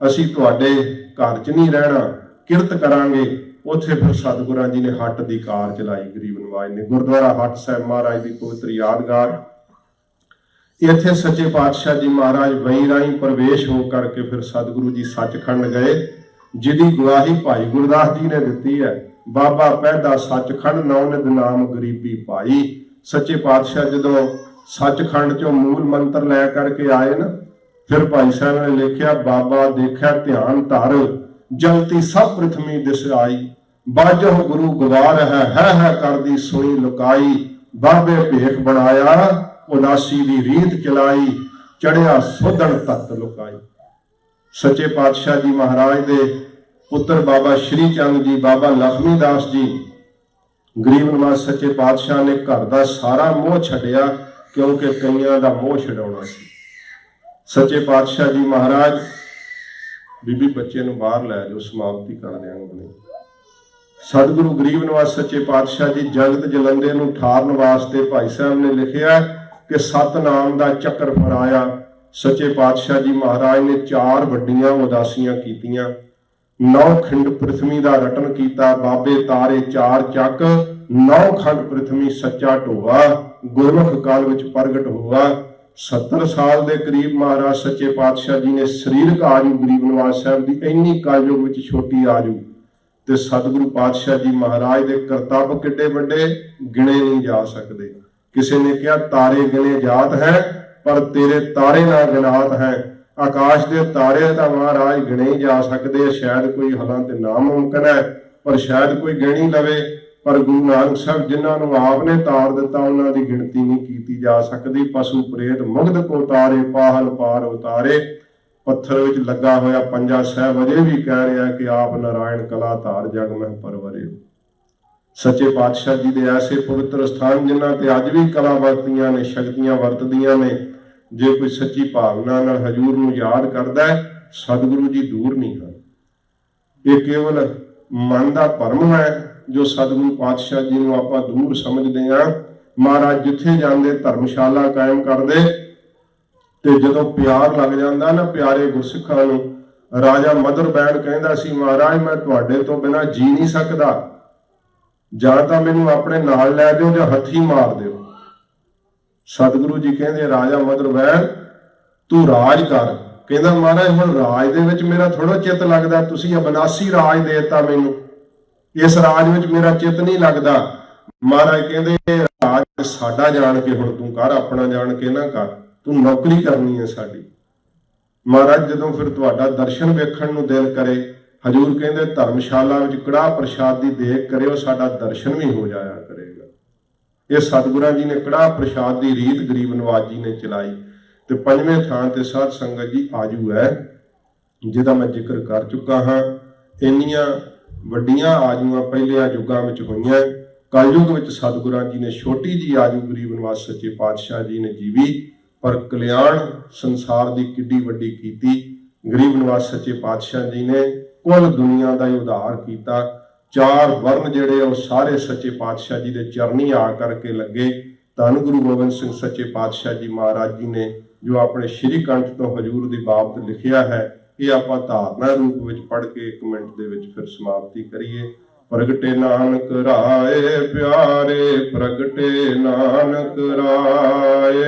असीं तुहाडे घर च नहीं रहना, किरत करांगे। उत्थे फिर सतगुरां जी ने हट की कार चलाई। गरीब नवाज ने गुरुद्वारा हट साहिब महाराज की पवित्र यादगार। इत्थे सच्चे पातशाह जी महाराज वही राही प्रवेश हो करके फिर सतगुरु जी सचखंड गए, जिहदी गवाही भाई गुरदास जी ने दिती है। बाबा पैदा सचखंड नौनिध नाम गरीबी पाई। सच्चे पातशाह जदों सचखंड चों मूल मंत्र लै करके आए ना, फिर भाई साहब ने लिखिया बाबा देखा ध्यान धर जलती सब पृथ्वी दिस आई। बाजो गुरु गवार है करदी सुनी लुकाई। बाबे भेख बनाया उदासी दी रीत चलाई। चढ़िया सोधन तत्त लुकाई। सच्चे पातशाह जी महाराज दे पुत्र बाबा श्री चंद जी, बाबा लक्ष्मी दास जी, गरीब नवाज सच्चे पातशाह ने घर का सारा मोह छड्डिया क्योंकि कईयां दा मोह छडाउणा सी। सच्चे पातशाह जी महाराज बीबी बच्चे नूं बाहर लै जाओ, समाप्ति कर देंगे। सतगुरु गरीब नवाज सच्चे पातशाह जी जगत जलंदे नूं ठारन वास्ते भाई साहब ने लिखिया कि सतनाम दा चक्कर फराया। सच्चे पातशाह जी महाराज ने 4 वड्डियां उदासियां कीतियां। 9 खिंड पृथ्वी का रटन किया। बाबे तारे 4 चक 9 खंड पृथ्वी सच्चा ढोआ। गुरमुख काल विच प्रगट हुआ। 70 साल के करीब महाराज सच्चे पातशाह जी ने शरीरक आयु गरीब नवाज साहब की इन्नी कलयुग में छोटी आयु ते सतगुरु पातशाह जी महाराज के करतब किड्डे वड्डे गिने नहीं जा सकते। किसी ने कहा तारे गिने जात है पर तेरे तारे ना गिनात है। आकाश के तारे तो महाराज गिने ही जा सकते, शायद कोई हालांकि नामुमकिन है पर शायद कोई गिन ही लवे। पर गुरु नानक साहब जिन्होंने आपने तार दिता उन्हों की गिनती नहीं की जा सकती। पशु प्रेत मुग्ध को तारे पाहल पार उतारे। पत्थर विच लगा होया पंजा साहब अजे भी कह रहा है कि आप नारायण कला धार जग में परवरे। सच्चे पातशाह जी के ऐसे पवित्र स्थान जिन्हां ते अज भी कला वरतियां ने, शक्तियां वरतदियां ने। जे कोई सच्ची भावना नाल हजूर नूं याद करदा है सतगुरु जी दूर नहीं है। ये केवल मन का भरम है जो सतगुरु पातशाह जी नूं आपां दूर समझदे हां। महाराज जिथे जांदे धर्मशाला कायम करदे ते जदों प्यार लग जांदा ना प्यारे गुरसिखां नूं, राजा मदर बैण कहंदा सी महाराज मैं तुहाडे तो बिना जी नहीं सकदा, जां तां मैनूं अपने नाल लै दिओ जां हत्थी मार दिओ। सतगुरु जी कहंदे राजा मदर बैण तू राज कर। कहंदा महाराज हुण राज दे विच मेरा थोड़ा चित लगदा, तुसीं अविनाशी राज देता मैनूं, इस राज विच मेरा चित नहीं लगदा। महाराज कहंदे राज साडा जाण के हुण तू कर, अपना जाण के ना कर, तू नौकरी करनी है साडी। महाराज जदों फिर तुहाडा दर्शन वेखण नूं दिल करे, हजूर कहंदे धर्मशाला विच कड़ाह प्रसाद दी देख करिओ, साडा दर्शन भी हो जाया करेगा। ये सतगुरां जी ने कड़ाह प्रसाद की रीत गरीब नवाज जी ने चलाई। तो 5वें थां ते साध संगत जी आजू है जिहदा मैं जिक्र कर चुका हाँ। इन्नियां वड्डियां आजुआं पहलियां युगां विच होईयां। कलयुग विच सतगुरां जी ने छोटी जी आजू गरीब नवाज सच्चे पातशाह जी ने जीवी, पर कल्याण संसार की किड्डी वड्डी कीती। गरीब नवाज सच्चे पातशाह जी ने कुल दुनिया का ही उद्धार किया। 4 वर्ण जिहड़े वो सारे सच्चे पातशाह जी के चरनी आ करके लगे। धन गुरु गोबिंद सिंह सच्चे पातशाह जी महाराज जी ने जो अपने श्री कंठ तो हजूर की बाबत लिखिया है, ये आपां धारणा रूप में पढ़ के 1 मिनट दे विच फिर समाप्ति करिए। प्रगटे नानक राय प्यारे, प्रगटे नानक राय।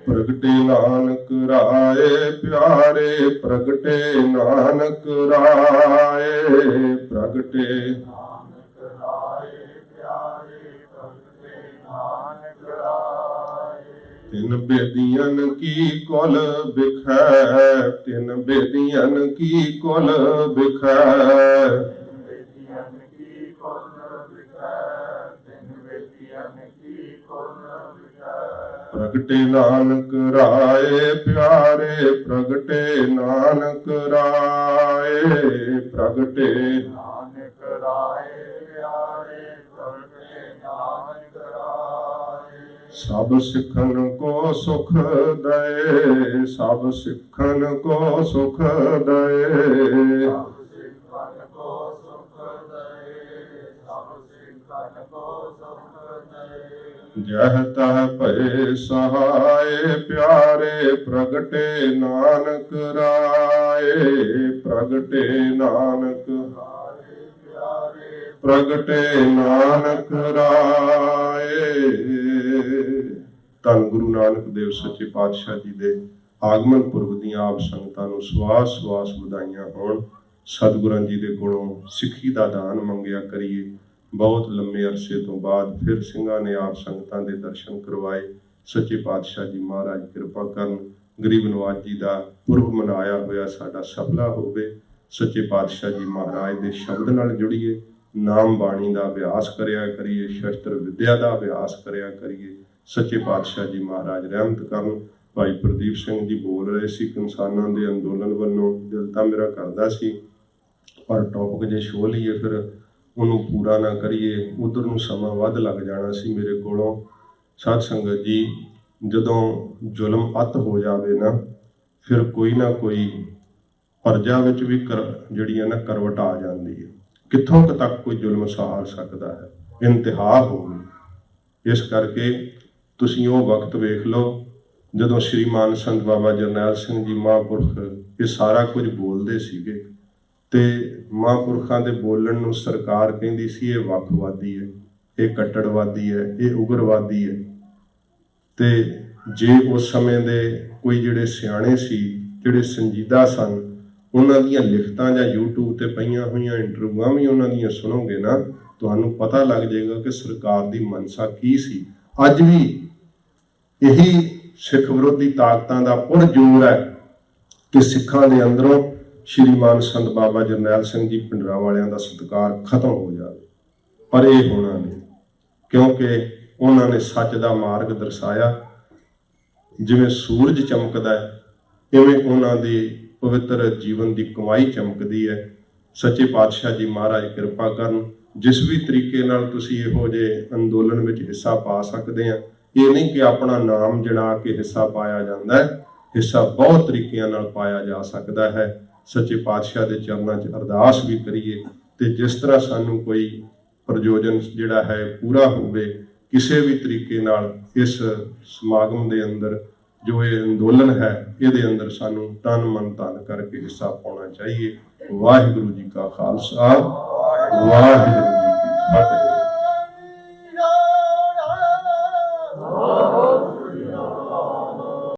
प्रगटे नानक राय प्यारे, प्रगटे नानक राय, प्रगटे तिन बेदियन की कुल बिखै, तिन बेदियन की कुल बिखै। प्रगटे नानक राय प्यारे, प्रगटे नानक राय, प्रगटे नानक राय प्यारे, प्रगटे नानक राय। सब सिखन को सुख दए, सब सिखन को सुख दए, जह तह भय सहाय प्यारे, प्रगटे नानक राय, प्रगटे नानक प्रगटे नानक राय। धन गुरु नानक देव सच्चे पातशाह जी दे आगमन पुरब ਦੀਆਂ ਆਪ ਸੰਗਤਾਂ ਨੂੰ ਸਵਾਸ ਸਵਾਸ ਵਧਾਈਆਂ ਹੋਣ। ਸਤਿਗੁਰਾਂ ਜੀ ਦੇ ਕੋਲੋਂ ਸਿੱਖੀ ਦਾ ਦਾਨ ਮੰਗਿਆ ਕਰੀਏ। ਬਹੁਤ ਲੰਮੇ ਅਰਸੇ ਤੋਂ ਬਾਅਦ ਫਿਰ ਸਿੰਘਾਂ ਨੇ ਆਪ ਸੰਗਤਾਂ ਦੇ ਦਰਸ਼ਨ ਕਰਵਾਏ। ਸੱਚੇ ਪਾਤਸ਼ਾਹ ਜੀ ਮਹਾਰਾਜ ਕਿਰਪਾ ਕਰਨ, ਗਰੀਬ ਨਵਾਜ ਜੀ ਦਾ ਪੁਰਬ ਮਨਾਇਆ ਹੋਇਆ ਸਾਡਾ ਸਫਲਾ ਹੋਵੇ। ਸੱਚੇ ਪਾਤਸ਼ਾਹ ਜੀ ਮਹਾਰਾਜ ਦੇ ਸ਼ਬਦ ਨਾਲ ਜੁੜੀਏ, ਨਾਮ ਬਾਣੀ ਦਾ ਅਭਿਆਸ ਕਰਿਆ ਕਰੀਏ, ਸ਼ਸਤਰ ਵਿਦਿਆ ਦਾ ਅਭਿਆਸ ਕਰਿਆ ਕਰੀਏ। ਸੱਚੇ ਪਾਤਸ਼ਾਹ ਜੀ ਮਹਾਰਾਜ ਰਹਿਮਤ ਕਰਨ। ਭਾਈ ਪ੍ਰਦੀਪ ਸਿੰਘ ਜੀ ਬੋਲ ਰਹੇ ਸੀ ਕਿਸਾਨਾਂ ਦੇ ਅੰਦੋਲਨ ਵੱਲੋਂ। ਦਿਲ ਤਾਂ ਮੇਰਾ ਕਰਦਾ ਸੀ ਪਰ ਟੌਪਿਕ ਜੇ ਛੋਹ ਲਈਏ ਫਿਰ ਉਹਨੂੰ ਪੂਰਾ ਨਾ ਕਰੀਏ, ਉਧਰ ਨੂੰ ਸਮਾਂ ਵੱਧ ਲੱਗ ਜਾਣਾ ਸੀ ਮੇਰੇ ਕੋਲੋਂ। ਸਾਧ ਸੰਗਤ ਜੀ, ਜਦੋਂ ਜ਼ੁਲਮ ਅੱਤ ਹੋ ਜਾਵੇ ਨਾ, ਫਿਰ ਕੋਈ ਨਾ ਕੋਈ ਪਰਜਾ ਵਿੱਚ ਵੀ ਜਿਹੜੀ ਹੈ ਨਾ ਕਰਵਟ ਆ ਜਾਂਦੀ ਹੈ। ਕਿੱਥੋਂ ਕੁ ਤੱਕ ਕੋਈ ਜ਼ੁਲਮ ਸਹਾਰ ਸਕਦਾ ਹੈ, ਇੰਤਹਾ ਹੋ ਗਈ। ਇਸ ਕਰਕੇ ਤੁਸੀਂ ਉਹ ਵਕਤ ਵੇਖ ਲਓ ਜਦੋਂ ਸ਼੍ਰੀਮਾਨ ਸੰਤ ਬਾਬਾ ਜਰਨੈਲ ਸਿੰਘ ਜੀ ਮਹਾਂਪੁਰਖ ਇਹ ਸਾਰਾ ਕੁਝ ਬੋਲਦੇ ਸੀਗੇ ਤੇ ਮਹਾਂਪੁਰਖਾਂ ਦੇ ਬੋਲਣ ਨੂੰ ਸਰਕਾਰ ਕਹਿੰਦੀ ਸੀ ਇਹ ਵੱਖਵਾਦੀ ਹੈ, ਇਹ ਕੱਟੜਵਾਦੀ ਹੈ, ਇਹ ਉਗਰਵਾਦੀ ਹੈ। ਤੇ ਜੇ ਉਸ ਸਮੇਂ ਦੇ ਕੋਈ ਜਿਹੜੇ ਸਿਆਣੇ ਸੀ, ਜਿਹੜੇ ਸੰਜੀਦਾ ਸਨ, ਉਹਨਾਂ ਦੀਆਂ ਲਿਖਤਾਂ ਜਾਂ YouTube ਤੇ ਪਈਆਂ ਹੋਈਆਂ ਇੰਟਰਵਿਊਆਂ ਵੀ ਉਹਨਾਂ ਦੀਆਂ ਸੁਣੋਗੇ ਨਾ, ਤੁਹਾਨੂੰ ਪਤਾ ਲੱਗ ਜਾਏਗਾ ਕਿ ਸਰਕਾਰ ਦੀ ਮਨਸਾ ਕੀ ਸੀ। ਅੱਜ ਵੀ ਇਹੀ ਸਿੱਖ ਵਿਰੋਧੀ ਤਾਕਤਾਂ ਦਾ ਪੁਰਜ਼ੋਰ ਹੈ ਕਿ ਸਿੱਖਾਂ ਦੇ ਅੰਦਰੋਂ ਸ਼੍ਰੀਮਾਨ ਸੰਤ ਬਾਬਾ ਜਰਨੈਲ ਸਿੰਘ ਜੀ ਭਿੰਡਰਾਂਵਾਲਿਆਂ ਦਾ ਸਤਿਕਾਰ ਖਤਮ ਹੋ ਜਾਵੇ। ਪਰ ਇਹ ਹੋਣਾ ਨਹੀਂ, ਕਿਉਂਕਿ ਉਹਨਾਂ ਨੇ ਸੱਚ ਦਾ ਮਾਰਗ ਦਰਸਾਇਆ। ਜਿਵੇਂ ਸੂਰਜ ਚਮਕਦਾ ਹੈ, ਇਵੇਂ ਉਹਨਾਂ ਦੀ ਪਵਿੱਤਰ ਜੀਵਨ ਦੀ ਕਮਾਈ ਚਮਕਦੀ ਹੈ। ਸੱਚੇ ਪਾਤਸ਼ਾਹ ਜੀ ਮਹਾਰਾਜ ਕਿਰਪਾ ਕਰਨ। ਜਿਸ ਵੀ ਤਰੀਕੇ ਨਾਲ ਤੁਸੀਂ ਇਹੋ ਜਿਹੇ ਅੰਦੋਲਨ ਵਿੱਚ ਹਿੱਸਾ ਪਾ ਸਕਦੇ ਆ, ਇਹ ਨਹੀਂ ਕਿ ਆਪਣਾ ਨਾਮ ਜਣਾ ਕੇ ਹਿੱਸਾ ਪਾਇਆ ਜਾਂਦਾ ਹੈ। ਹਿੱਸਾ ਬਹੁਤ ਤਰੀਕਿਆਂ ਨਾਲ ਪਾਇਆ ਜਾ ਸਕਦਾ ਹੈ। ਸੱਚੇ ਪਾਤਸ਼ਾਹ ਦੇ ਚਰਨਾਂ 'ਚ ਅਰਦਾਸ ਵੀ ਕਰੀਏ ਤੇ ਜਿਸ ਤਰ੍ਹਾਂ ਸਾਨੂੰ ਕੋਈ ਪ੍ਰਯੋਜਨ ਜਿਹੜਾ ਹੈ ਪੂਰਾ ਹੋਵੇ, ਕਿਸੇ ਵੀ ਤਰੀਕੇ ਨਾਲ ਇਸ ਸਮਾਗਮ ਦੇ ਅੰਦਰ ਜੋ ਇਹ ਅੰਦੋਲਨ ਹੈ ਇਹਦੇ ਅੰਦਰ ਸਾਨੂੰ ਤਨ ਮਨ ਧਨ ਕਰਕੇ ਹਿੱਸਾ ਪਾਉਣਾ ਚਾਹੀਏ। ਵਾਹਿਗੁਰੂ ਜੀ ਕਾ ਖਾਲਸਾ, ਵਾਹਿਗੁਰੂ ਜੀ ਕੀ ਫਤਿਹ।